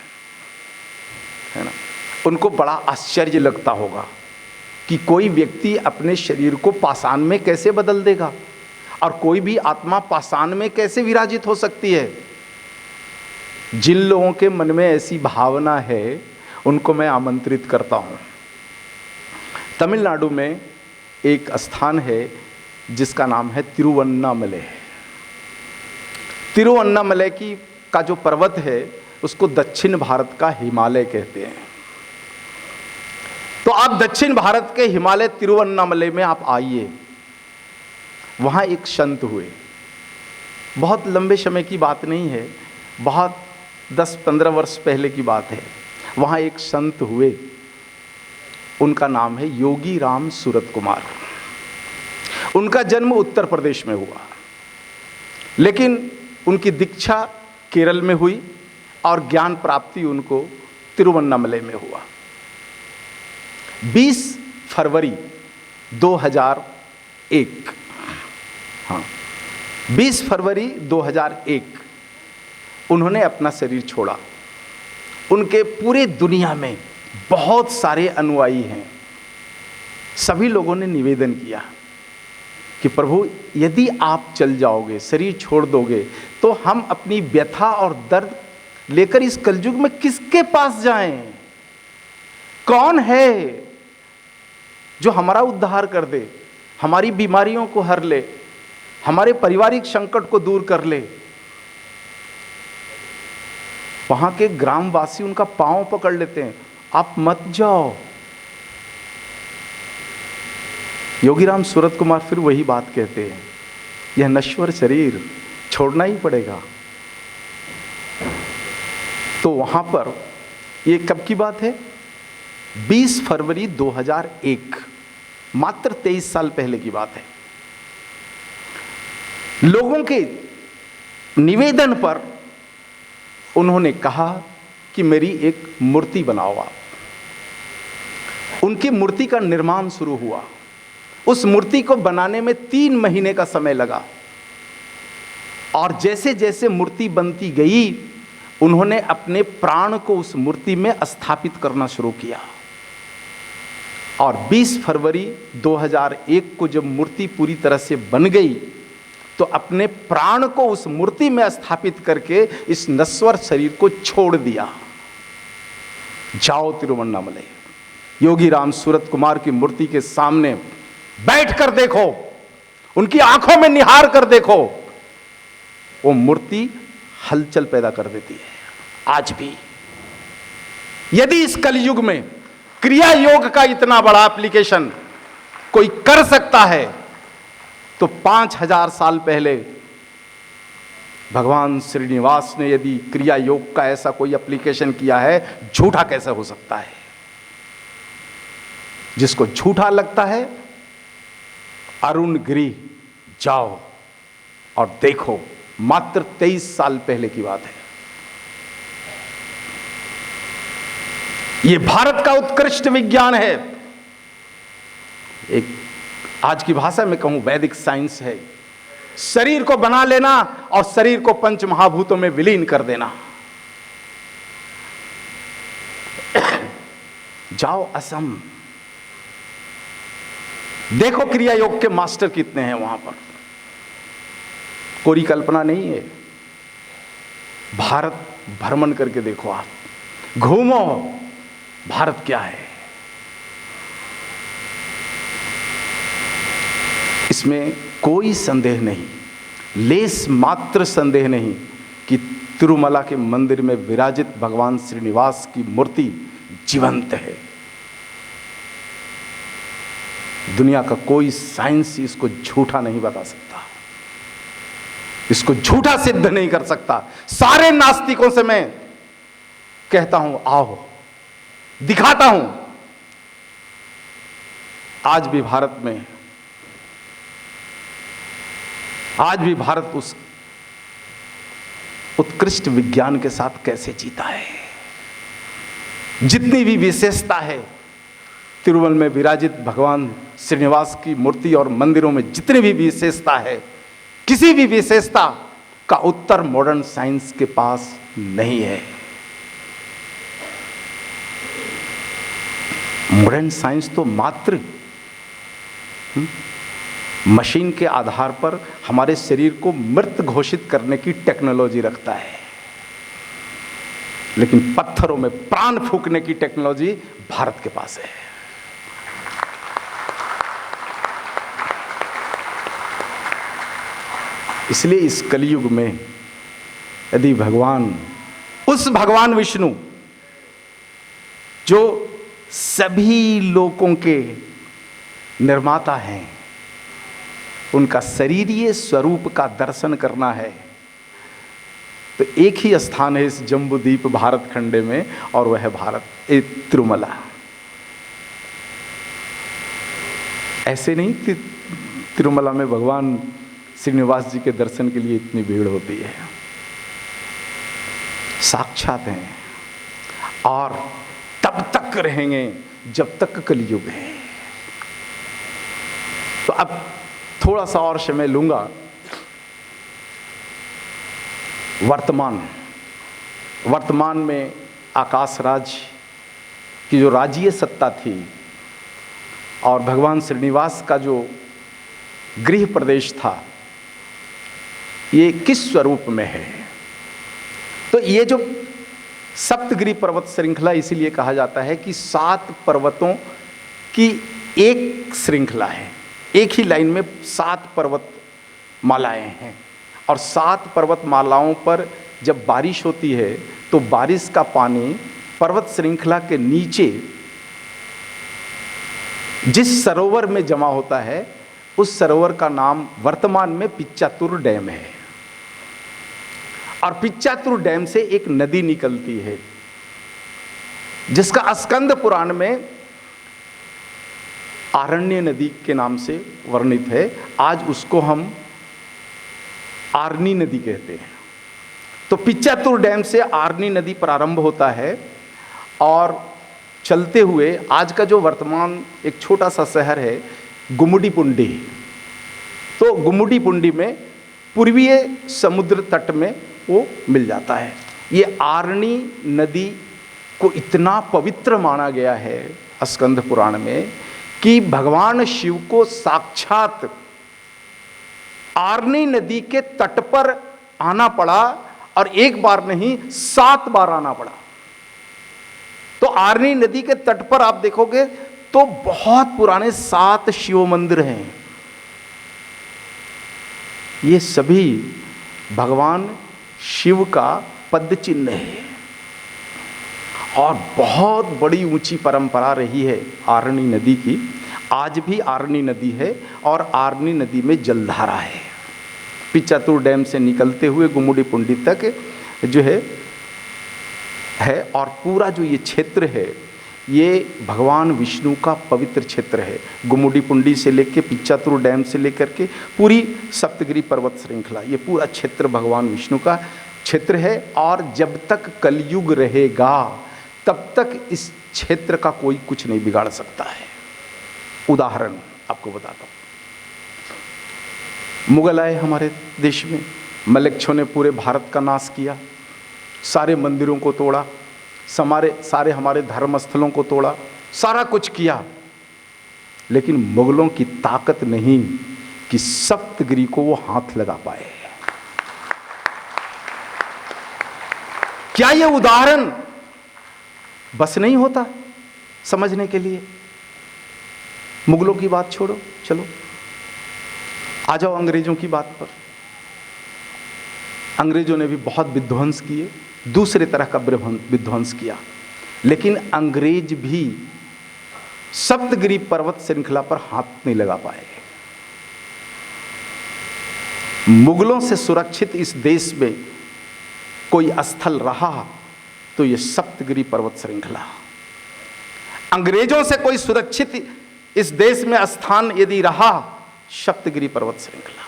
है ना, उनको बड़ा आश्चर्य लगता होगा कि कोई व्यक्ति अपने शरीर को पाषाण में कैसे बदल देगा और कोई भी आत्मा पाषाण में कैसे विराजित हो सकती है। जिन लोगों के मन में ऐसी भावना है, उनको मैं आमंत्रित करता हूँ। तमिलनाडु में एक स्थान है जिसका नाम है तिरुवन्नामलई। तिरुवन्नामलई का जो पर्वत है उसको दक्षिण भारत का हिमालय कहते हैं। तो आप दक्षिण भारत के हिमालय तिरुवन्नामलई में आप आइए। वहाँ एक संत हुए, बहुत लंबे समय की बात नहीं है, बहुत 10-15 वर्ष पहले की बात है। वहाँ एक संत हुए, उनका नाम है योगी राम सूरत कुमार। उनका जन्म उत्तर प्रदेश में हुआ, लेकिन उनकी दीक्षा केरल में हुई और ज्ञान प्राप्ति उनको तिरुवन्नामलई में हुआ। 20 फरवरी 2001, हाँ 20 फरवरी 2001 उन्होंने अपना शरीर छोड़ा। उनके पूरे दुनिया में बहुत सारे अनुयायी हैं। सभी लोगों ने निवेदन किया कि प्रभु यदि आप चल जाओगे, शरीर छोड़ दोगे, तो हम अपनी व्यथा और दर्द लेकर इस कलयुग में किसके पास जाएं? कौन है जो हमारा उद्धार कर दे, हमारी बीमारियों को हर ले, हमारे पारिवारिक संकट को दूर कर ले? वहां के ग्रामवासी उनका पांव पकड़ लेते हैं, आप मत जाओ। योगीराम सूरत कुमार फिर वही बात कहते हैं, यह नश्वर शरीर छोड़ना ही पड़ेगा। तो वहां पर ये कब की बात है? 20 फरवरी 2001, मात्र 23 साल पहले की बात है। लोगों के निवेदन पर उन्होंने कहा कि मेरी एक मूर्ति बनाओ आप। उनकी मूर्ति का निर्माण शुरू हुआ। उस मूर्ति को बनाने में 3 महीने का समय लगा और जैसे जैसे मूर्ति बनती गई उन्होंने अपने प्राण को उस मूर्ति में स्थापित करना शुरू किया। और 20 फरवरी 2001 को जब मूर्ति पूरी तरह से बन गई तो अपने प्राण को उस मूर्ति में स्थापित करके इस नश्वर शरीर को छोड़ दिया। जाओ तिरुवन्नामलई, योगी राम सूरत कुमार की मूर्ति के सामने बैठ कर देखो, उनकी आंखों में निहार कर देखो, वो मूर्ति हलचल पैदा कर देती है। आज भी यदि इस कलयुग में क्रिया योग का इतना बड़ा एप्लीकेशन कोई कर सकता है तो 5000 साल पहले भगवान श्रीनिवास ने यदि क्रिया योग का ऐसा कोई एप्लीकेशन किया है, झूठा कैसे हो सकता है? जिसको झूठा लगता है, अरुण गिरी जाओ और देखो, मात्र 23 साल पहले की बात है। यह भारत का उत्कृष्ट विज्ञान है। एक आज की भाषा में कहूं वैदिक साइंस है। शरीर को बना लेना और शरीर को पंच महाभूतों में विलीन कर देना। जाओ असम, देखो क्रिया योग के मास्टर कितने हैं वहां पर। कोई कल्पना नहीं है। भारत भ्रमण करके देखो, आप घूमो, भारत क्या है। इसमें कोई संदेह नहीं, लेस मात्र संदेह नहीं कि तिरुमला के मंदिर में विराजित भगवान श्रीनिवास की मूर्ति जीवंत है। दुनिया का कोई साइंस इसको झूठा नहीं बता सकता, इसको झूठा सिद्ध नहीं कर सकता। सारे नास्तिकों से मैं कहता हूं, आओ दिखाता हूं। आज भी भारत उस उत्कृष्ट विज्ञान के साथ कैसे जीता है। जितनी भी विशेषता है तिरुमल में विराजित भगवान श्रीनिवास की मूर्ति और मंदिरों में जितनी भी विशेषता है, किसी भी विशेषता का उत्तर मॉडर्न साइंस के पास नहीं है। मॉडर्न साइंस तो मात्र मशीन के आधार पर हमारे शरीर को मृत घोषित करने की टेक्नोलॉजी रखता है, लेकिन पत्थरों में प्राण फूंकने की टेक्नोलॉजी भारत के पास है। इसलिए इस कलयुग में यदि उस भगवान विष्णु जो सभी लोगों के निर्माता हैं, उनका शरीरीय स्वरूप का दर्शन करना है तो एक ही स्थान है इस जम्बूद्वीप भारत खंडे में, और वह है तिरुमला। ऐसे नहीं कि तिरुमला में भगवान श्रीनिवास जी के दर्शन के लिए इतनी भीड़ होती है। साक्षात हैं और तब तक रहेंगे जब तक कलयुग है। तो अब थोड़ा सा और समय लूंगा। वर्तमान में आकाश राज की जो राज्य सत्ता थी और भगवान श्रीनिवास का जो गृह प्रदेश था, ये किस स्वरूप में है। तो ये जो सप्तगिरी पर्वत श्रृंखला इसीलिए कहा जाता है कि 7 पर्वतों की एक श्रृंखला है। एक ही लाइन में 7 पर्वत मालाएं हैं और 7 पर्वत मालाओं पर जब बारिश होती है तो बारिश का पानी पर्वत श्रृंखला के नीचे जिस सरोवर में जमा होता है, उस सरोवर का नाम वर्तमान में पिच्चातुर डैम है। और पिच्चातुर डैम से एक नदी निकलती है जिसका स्कंद पुराण में आरण्य नदी के नाम से वर्णित है। आज उसको हम आरनी नदी कहते हैं। तो पिच्चातुर डैम से आरनी नदी प्रारंभ होता है और चलते हुए आज का जो वर्तमान एक छोटा सा शहर है गुम्मुडीपुंडी, तो गुम्मुडीपुंडी में पूर्वीय समुद्र तट में वो मिल जाता है। ये आरणी नदी को इतना पवित्र माना गया है स्कंद पुराण में कि भगवान शिव को साक्षात आरणी नदी के तट पर आना पड़ा, और एक बार नहीं 7 बार आना पड़ा। तो आरणी नदी के तट पर आप देखोगे तो बहुत पुराने 7 शिव मंदिर हैं। ये सभी भगवान शिव का पद चिन्ह है, और बहुत बड़ी ऊंची परंपरा रही है आरणी नदी की। आज भी आरणी नदी है, और आरणी नदी में जलधारा है। पिचातुर डैम से निकलते हुए गुम्मुडीपुंडी तक जो है, और पूरा जो ये क्षेत्र है ये भगवान विष्णु का पवित्र क्षेत्र है। गुम्मुडीपुंडी से लेकर पिचातुर डैम से लेकर के पूरी सप्तगिरी पर्वत श्रृंखला, ये पूरा क्षेत्र भगवान विष्णु का क्षेत्र है। और जब तक कलयुग रहेगा तब तक इस क्षेत्र का कोई कुछ नहीं बिगाड़ सकता है। उदाहरण आपको बताता हूँ। मुगल आए हमारे देश में, मलेच्छों ने पूरे भारत का नाश किया, सारे मंदिरों को तोड़ा, सारे हमारे धर्म स्थलों को तोड़ा, सारा कुछ किया, लेकिन मुगलों की ताकत नहीं कि सप्तगिरी को वो हाथ लगा पाए। क्या ये उदाहरण बस नहीं होता समझने के लिए? मुगलों की बात छोड़ो, चलो आ जाओ अंग्रेजों की बात पर। अंग्रेजों ने भी बहुत विध्वंस किए, दूसरे तरह का विध्वंस किया, लेकिन अंग्रेज भी सप्तगिरी पर्वत श्रृंखला पर हाथ नहीं लगा पाए। मुगलों से सुरक्षित इस देश में कोई स्थल रहा तो ये सप्तगिरी पर्वत श्रृंखला। अंग्रेजों से कोई सुरक्षित इस देश में स्थान यदि रहा, सप्तगिरी पर्वत श्रृंखला।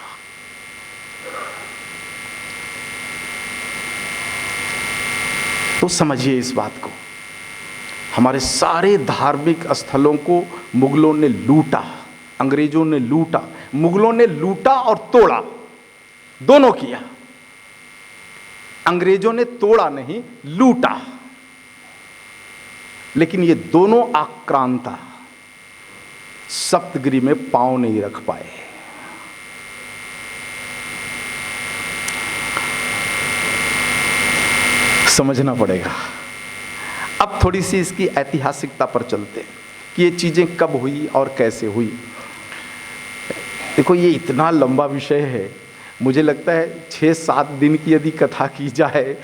तो समझिए इस बात को, हमारे सारे धार्मिक स्थलों को मुगलों ने लूटा, अंग्रेजों ने लूटा। मुगलों ने लूटा और तोड़ा, दोनों किया। अंग्रेजों ने तोड़ा नहीं, लूटा, लेकिन ये दोनों आक्रांता सप्तगिरी में पांव नहीं रख पाए। समझना पड़ेगा। अब थोड़ी सी इसकी ऐतिहासिकता पर चलते हैं कि ये चीजें कब हुई और कैसे हुई। देखो, ये इतना लंबा विषय है, मुझे लगता है 6-7 दिन की यदि कथा की जाए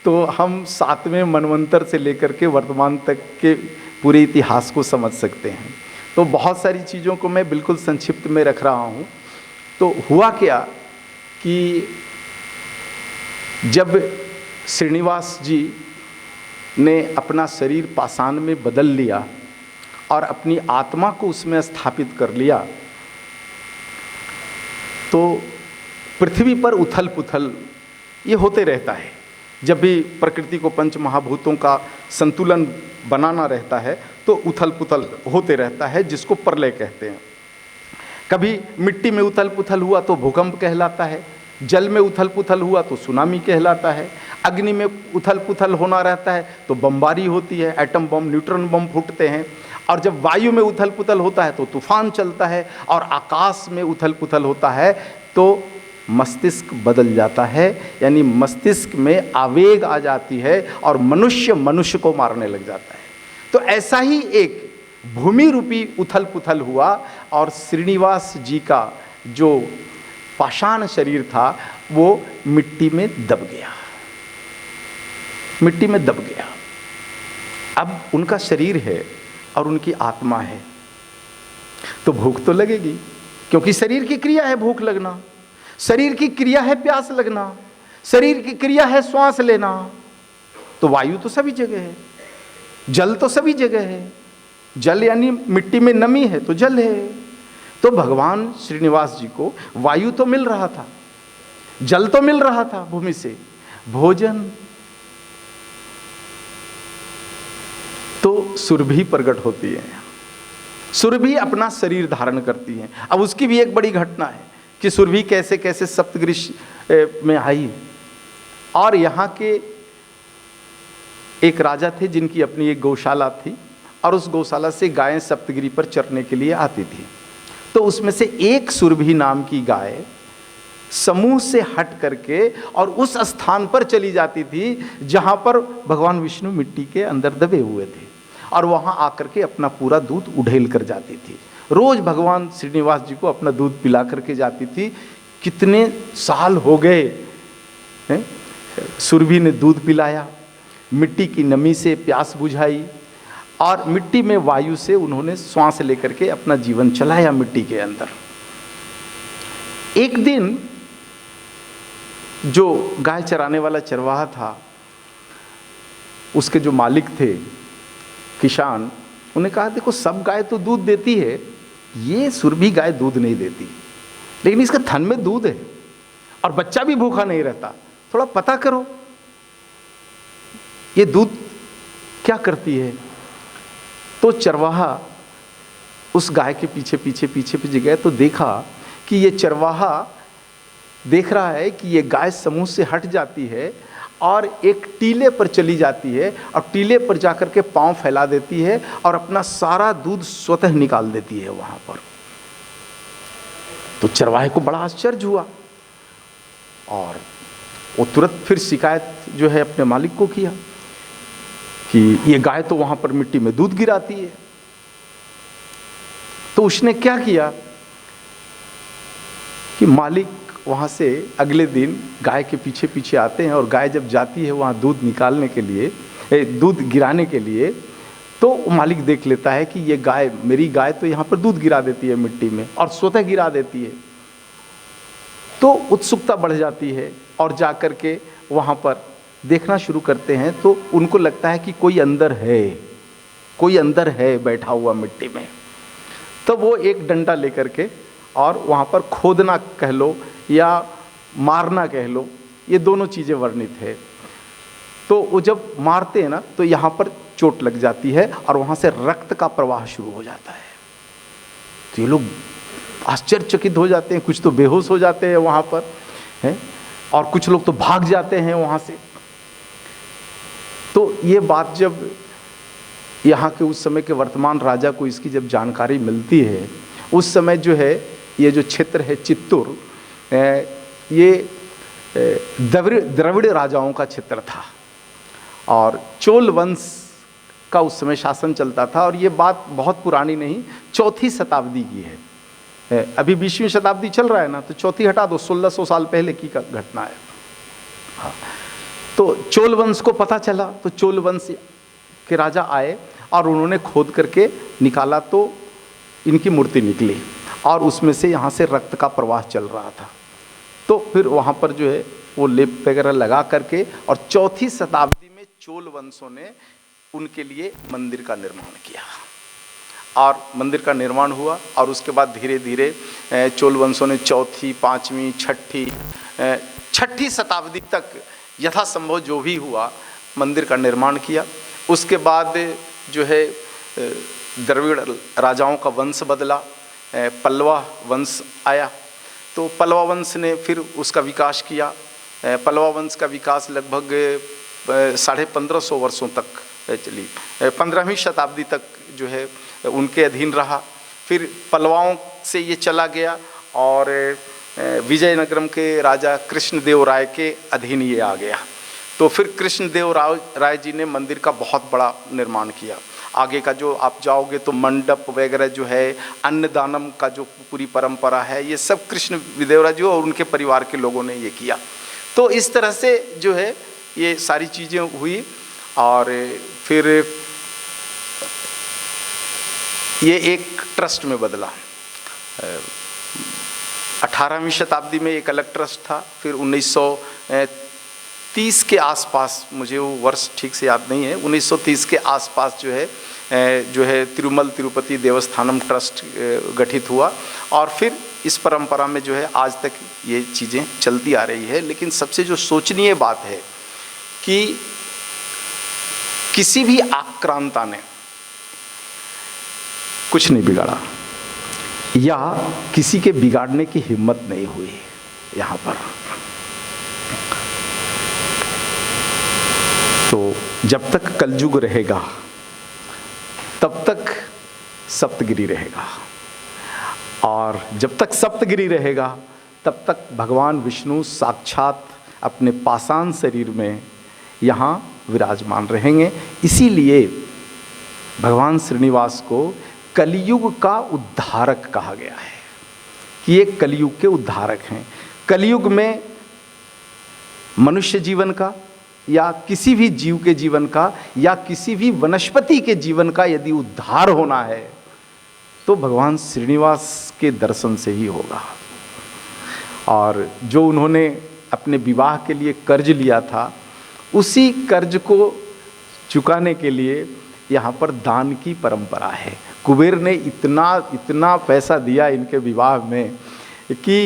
तो हम 7वें मनवंतर से लेकर के वर्तमान तक के पूरे इतिहास को समझ सकते हैं। तो बहुत सारी चीज़ों को मैं बिल्कुल संक्षिप्त में रख रहा हूँ। तो हुआ क्या कि जब श्रीनिवास जी ने अपना शरीर पाषाण में बदल लिया और अपनी आत्मा को उसमें स्थापित कर लिया, तो पृथ्वी पर उथल पुथल ये होते रहता है। जब भी प्रकृति को पंच महाभूतों का संतुलन बनाना रहता है तो उथल पुथल होते रहता है, जिसको प्रलय कहते हैं। कभी मिट्टी में उथल पुथल हुआ तो भूकंप कहलाता है, जल में उथल पुथल हुआ तो सुनामी कहलाता है, अग्नि में उथल पुथल होना रहता है तो बमबारी होती है, एटम बम, न्यूट्रॉन बम फूटते हैं, और जब वायु में उथल पुथल होता है तो तूफान चलता है, और आकाश में उथल पुथल होता है तो मस्तिष्क बदल जाता है, यानी मस्तिष्क में आवेग आ जाती है और मनुष्य को मारने लग जाता है। तो ऐसा ही एक भूमि रूपी उथल पुथल हुआ और श्रीनिवास जी का जो पाषाण शरीर था वो मिट्टी में दब गया, मिट्टी में दब गया। अब उनका शरीर है और उनकी आत्मा है, तो भूख तो लगेगी, क्योंकि शरीर की क्रिया है भूख लगना, शरीर की क्रिया है प्यास लगना, शरीर की क्रिया है श्वास लेना। तो वायु तो सभी जगह है, जल तो सभी जगह है, जल यानी मिट्टी में नमी है तो जल है। तो भगवान श्रीनिवास जी को वायु तो मिल रहा था, जल तो मिल रहा था भूमि से, भोजन तो सुरभि प्रकट होती है, सुरभि अपना शरीर धारण करती है। अब उसकी भी एक बड़ी घटना है कि सुरभि कैसे कैसे सप्तगिरी में आई। और यहाँ के एक राजा थे जिनकी अपनी एक गौशाला थी, और उस गौशाला से गायें सप्तगिरी पर चरने के लिए आती थी। तो उसमें से एक सुरभि नाम की गाय समूह से हट करके और उस स्थान पर चली जाती थी जहाँ पर भगवान विष्णु मिट्टी के अंदर दबे हुए थे, और वहाँ आकर के अपना पूरा दूध उड़ेल कर जाती थी। रोज भगवान श्रीनिवास जी को अपना दूध पिला करके जाती थी। कितने साल हो गए हैं, सुरभि ने दूध पिलाया, मिट्टी की नमी से प्यास बुझाई, और मिट्टी में वायु से उन्होंने श्वास लेकर के अपना जीवन चलाया मिट्टी के अंदर। एक दिन जो गाय चराने वाला चरवाहा था, उसके जो मालिक थे किसान, उन्हें कहा देखो सब गाय तो दूध देती है, ये सुरभि गाय दूध नहीं देती, लेकिन इसका थन में दूध है और बच्चा भी भूखा नहीं रहता, थोड़ा पता करो ये दूध क्या करती है। तो चरवाहा उस गाय के पीछे पीछे पीछे पीछे गए तो देखा कि ये चरवाहा देख रहा है कि ये गाय समूह से हट जाती है और एक टीले पर चली जाती है, और टीले पर जाकर के पांव फैला देती है और अपना सारा दूध स्वतः निकाल देती है वहां पर। तो चरवाहे को बड़ा आश्चर्य हुआ, और वो तुरंत फिर शिकायत जो है अपने मालिक को किया कि ये गाय तो वहां पर मिट्टी में दूध गिराती है। तो उसने क्या किया कि मालिक वहाँ से अगले दिन गाय के पीछे पीछे आते हैं, और गाय जब जाती है वहाँ दूध निकालने के लिए, दूध गिराने के लिए, तो मालिक देख लेता है कि ये गाय, मेरी गाय तो यहाँ पर दूध गिरा देती है मिट्टी में और स्वतः गिरा देती है। तो उत्सुकता बढ़ जाती है और जा कर के वहाँ पर देखना शुरू करते हैं। तो उनको लगता है कि कोई अंदर है, कोई अंदर है बैठा हुआ मिट्टी में। तो वो एक डंडा लेकर के और वहाँ पर खोदना कह लो या मारना कह लो, ये दोनों चीज़ें वर्णित है। तो वो जब मारते हैं ना तो यहाँ पर चोट लग जाती है और वहाँ से रक्त का प्रवाह शुरू हो जाता है। तो ये लोग आश्चर्यचकित हो जाते हैं, कुछ तो बेहोश हो जाते हैं वहाँ पर हैं, और कुछ लोग तो भाग जाते हैं वहाँ से। तो ये बात जब यहाँ के उस समय के वर्तमान राजा को इसकी जब जानकारी मिलती है, उस समय जो है ये जो क्षेत्र है चित्तूर, ये द्रविड़ राजाओं का क्षेत्र था और चोल वंश का उस समय शासन चलता था। और ये बात बहुत पुरानी नहीं, 4वीं शताब्दी की है। अभी 20वीं शताब्दी चल रहा है ना, तो चौथी हटा दो, 1600 साल पहले की घटना है। हाँ, तो चोल वंश को पता चला, तो चोल वंश के राजा आए और उन्होंने खोद करके निकाला, तो इनकी मूर्ति निकली और उसमें से यहाँ से रक्त का प्रवाह चल रहा था। तो फिर वहाँ पर जो है वो लेप वगैरह लगा करके, और 4वीं शताब्दी में चोल वंशों ने उनके लिए मंदिर का निर्माण किया, और मंदिर का निर्माण हुआ। और उसके बाद धीरे धीरे चोल वंशों ने 4वीं, 5वीं, 6वीं शताब्दी तक यथासंभव जो भी हुआ मंदिर का निर्माण किया। उसके बाद जो है द्रविड़ राजाओं का वंश बदला, पल्लवा वंश आया। तो पल्लवा वंश ने फिर उसका विकास किया। पल्लवा वंश का विकास लगभग 1550 वर्षों तक चली, 15वीं शताब्दी तक जो है उनके अधीन रहा। फिर पल्लवाओं से ये चला गया और विजयनगरम के राजा कृष्णदेव राय के अधीन ये आ गया। तो फिर कृष्णदेव राय जी ने मंदिर का बहुत बड़ा निर्माण किया। आगे का जो आप जाओगे तो मंडप वगैरह जो है, अन्नदानम का जो पूरी परंपरा है, ये सब कृष्णदेव राय जी और उनके परिवार के लोगों ने ये किया। तो इस तरह से जो है ये सारी चीज़ें हुई। और फिर ये एक ट्रस्ट में बदला। 18वीं शताब्दी में एक अलग ट्रस्ट था। फिर 1930 के आसपास, मुझे वो वर्ष ठीक से याद नहीं है, 1930 के आसपास जो है तिरुमल तिरुपति देवस्थानम ट्रस्ट गठित हुआ। और फिर इस परंपरा में जो है आज तक ये चीज़ें चलती आ रही है। लेकिन सबसे जो सोचनीय बात है कि किसी भी आक्रांता ने कुछ नहीं बिगाड़ा या किसी के बिगाड़ने की हिम्मत नहीं हुई यहाँ पर। तो जब तक कलयुग रहेगा तब तक सप्तगिरी रहेगा, और जब तक सप्तगिरी रहेगा तब तक भगवान विष्णु साक्षात अपने पाषाण शरीर में यहाँ विराजमान रहेंगे। इसीलिए भगवान श्रीनिवास को कलियुग का उद्धारक कहा गया है कि ये कलियुग के उद्धारक हैं। कलियुग में मनुष्य जीवन का या किसी भी जीव के जीवन का या किसी भी वनस्पति के जीवन का यदि उद्धार होना है तो भगवान श्रीनिवास के दर्शन से ही होगा। और जो उन्होंने अपने विवाह के लिए कर्ज लिया था, उसी कर्ज को चुकाने के लिए यहाँ पर दान की परंपरा है। कुबेर ने इतना पैसा दिया इनके विवाह में कि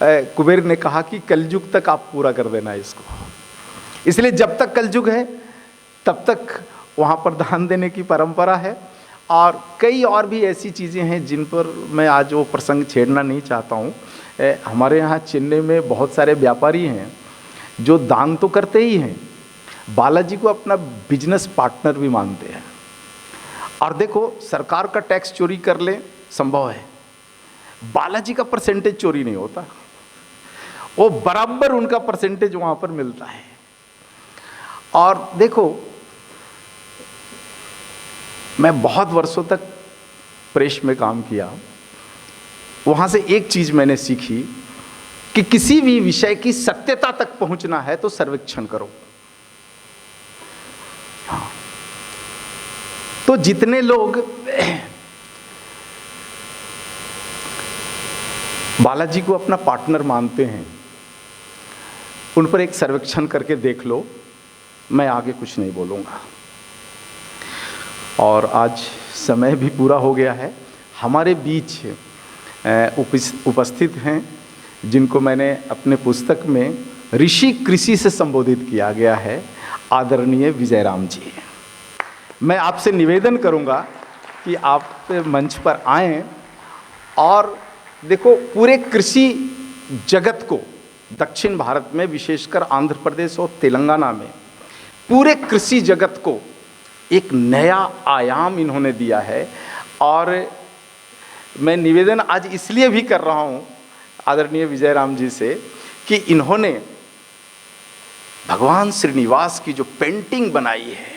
कुबेर ने कहा कि कलयुग तक आप पूरा कर देना इसको। इसलिए जब तक कलयुग है तब तक वहाँ पर दान देने की परंपरा है। और कई और भी ऐसी चीज़ें हैं जिन पर मैं आज वो प्रसंग छेड़ना नहीं चाहता हूँ। हमारे यहाँ चेन्नई में बहुत सारे व्यापारी हैं जो दान तो करते ही हैं, बालाजी को अपना बिजनेस पार्टनर भी मानते हैं। और देखो, सरकार का टैक्स चोरी कर ले संभव है, बालाजी का परसेंटेज चोरी नहीं होता, वो बराबर उनका परसेंटेज वहाँ पर मिलता है। और देखो, मैं बहुत वर्षों तक प्रेस में काम किया, वहाँ से एक चीज़ मैंने सीखी कि किसी भी विषय की सत्यता तक पहुँचना है तो सर्वेक्षण करो। हाँ, तो जितने लोग बालाजी को अपना पार्टनर मानते हैं उन पर एक सर्वेक्षण करके देख लो। मैं आगे कुछ नहीं बोलूँगा। और आज समय भी पूरा हो गया है। हमारे बीच उपस्थित हैं जिनको मैंने अपने पुस्तक में ऋषि कृषि से संबोधित किया गया है, आदरणीय विजयराम जी। मैं आपसे निवेदन करूंगा कि आप मंच पर आएं और देखो, पूरे कृषि जगत को दक्षिण भारत में, विशेषकर आंध्र प्रदेश और तेलंगाना में, पूरे कृषि जगत को एक नया आयाम इन्होंने दिया है। और मैं निवेदन आज इसलिए भी कर रहा हूँ आदरणीय विजयराम जी से कि इन्होंने भगवान श्रीनिवास की जो पेंटिंग बनाई है,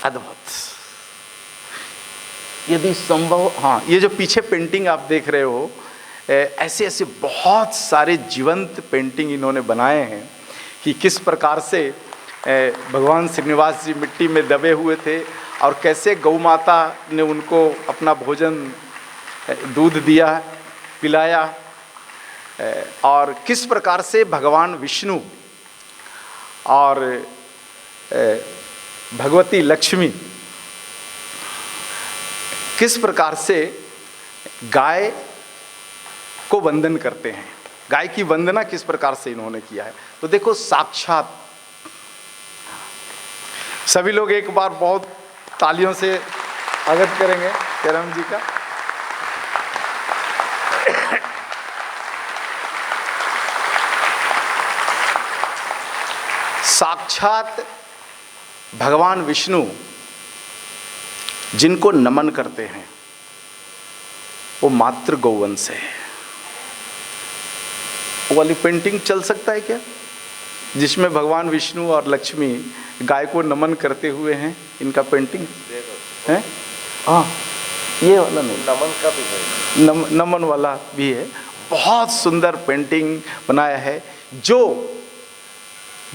अद्भुत। यदि संभव, हाँ, ये जो पीछे पेंटिंग आप देख रहे हो, ऐसे ऐसे बहुत सारे जीवंत पेंटिंग इन्होंने बनाए हैं कि किस प्रकार से भगवान श्रीनिवास जी मिट्टी में दबे हुए थे और कैसे गौ माता ने उनको अपना भोजन, दूध दिया, पिलाया, और किस प्रकार से भगवान विष्णु और भगवती लक्ष्मी किस प्रकार से गाय को वंदन करते हैं, गाय की वंदना किस प्रकार से इन्होंने किया है। तो देखो, साक्षात सभी लोग एक बार बहुत तालियों से स्वागत करेंगे जयराम जी का। साक्षात भगवान विष्णु जिनको नमन करते हैं वो मातृ गौवंश है। वो वाली पेंटिंग चल सकता है क्या, जिसमें भगवान विष्णु और लक्ष्मी गाय को नमन करते हुए हैं? इनका पेंटिंग है? हाँ, ये वाला नहीं, नमन का भी है, नमन वाला भी है। बहुत सुंदर पेंटिंग बनाया है। जो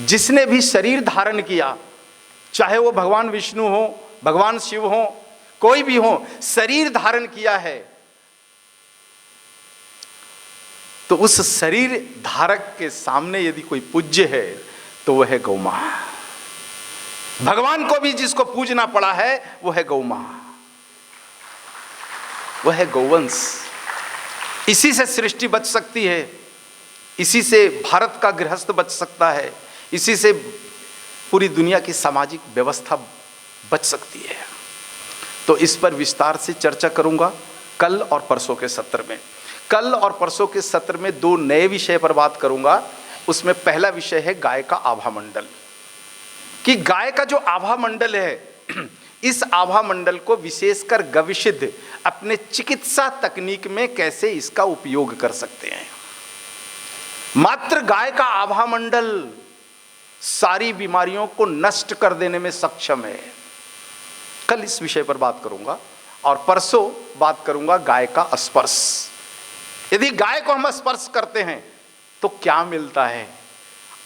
जिसने भी शरीर धारण किया, चाहे वो भगवान विष्णु हो, भगवान शिव हो, कोई भी हो, शरीर धारण किया है तो उस शरीर धारक के सामने यदि कोई पूज्य है तो वह है गौ माँ। भगवान को भी जिसको पूजना पड़ा है वो है गौ माँ, वह है गौवंश। इसी से सृष्टि बच सकती है, इसी से भारत का गृहस्थ बच सकता है, इसी से पूरी दुनिया की सामाजिक व्यवस्था बच सकती है। तो इस पर विस्तार से चर्चा करूंगा कल और परसों के सत्र में। कल और परसों के सत्र में 2 नए विषय पर बात करूंगा। उसमें पहला विषय है गाय का आभा मंडल, कि गाय का जो आभा मंडल है इस आभा मंडल को विशेषकर गविसिद्ध अपने चिकित्सा तकनीक में कैसे इसका उपयोग कर सकते हैं। मात्र गाय का आभा मंडल सारी बीमारियों को नष्ट कर देने में सक्षम है। कल इस विषय पर बात करूंगा और परसों बात करूंगा गाय का स्पर्श। यदि गाय को हम स्पर्श करते हैं तो क्या मिलता है,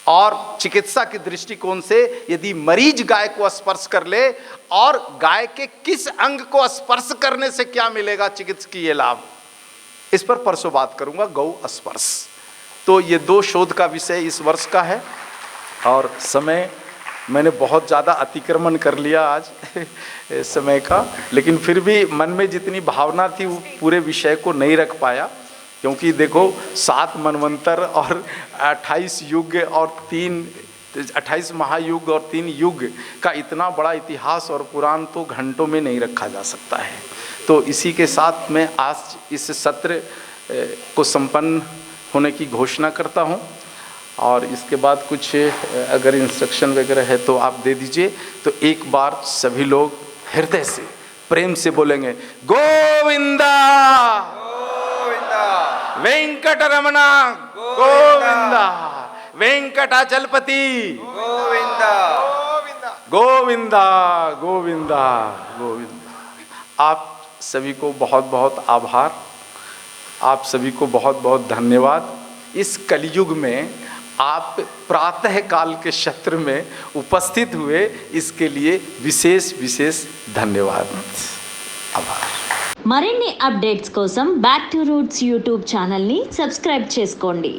और चिकित्सा के दृष्टिकोण से यदि मरीज गाय को स्पर्श कर ले और गाय के किस अंग को स्पर्श करने से क्या मिलेगा चिकित्सकीय लाभ, इस पर परसों बात करूंगा। गौ स्पर्श। तो ये 2 शोध का विषय इस वर्ष का है और समय मैंने बहुत ज़्यादा अतिक्रमण कर लिया आज समय का, लेकिन फिर भी मन में जितनी भावना थी वो पूरे विषय को नहीं रख पाया, क्योंकि देखो 7 मनवंतर और 28 युग और 28 महायुग और 3 युग का इतना बड़ा इतिहास और पुराण तो घंटों में नहीं रखा जा सकता है। तो इसी के साथ मैं आज इस सत्र को संपन्न होने की घोषणा करता हूँ और इसके बाद कुछ अगर इंस्ट्रक्शन वगैरह है तो आप दे दीजिए। तो एक बार सभी लोग हृदय से प्रेम से बोलेंगे गोविंदा वेंकटरमणा गोविंदा, वेंकटाचलपति गोविंदा गोविंदा गोविंदा गोविंदा। आप सभी को बहुत बहुत आभार, आप सभी को बहुत बहुत धन्यवाद। इस कलयुग में आप प्रातः काल के सत्र में उपस्थित हुए, इसके लिए विशेष विशेष धन्यवाद, आभार। మరిన్ని అప్డేట్స్ కోసం బ్యాక్ టు రూట్స్ యూట్యూబ్ ఛానల్ని సబ్స్క్రైబ్ చేసుకోండి.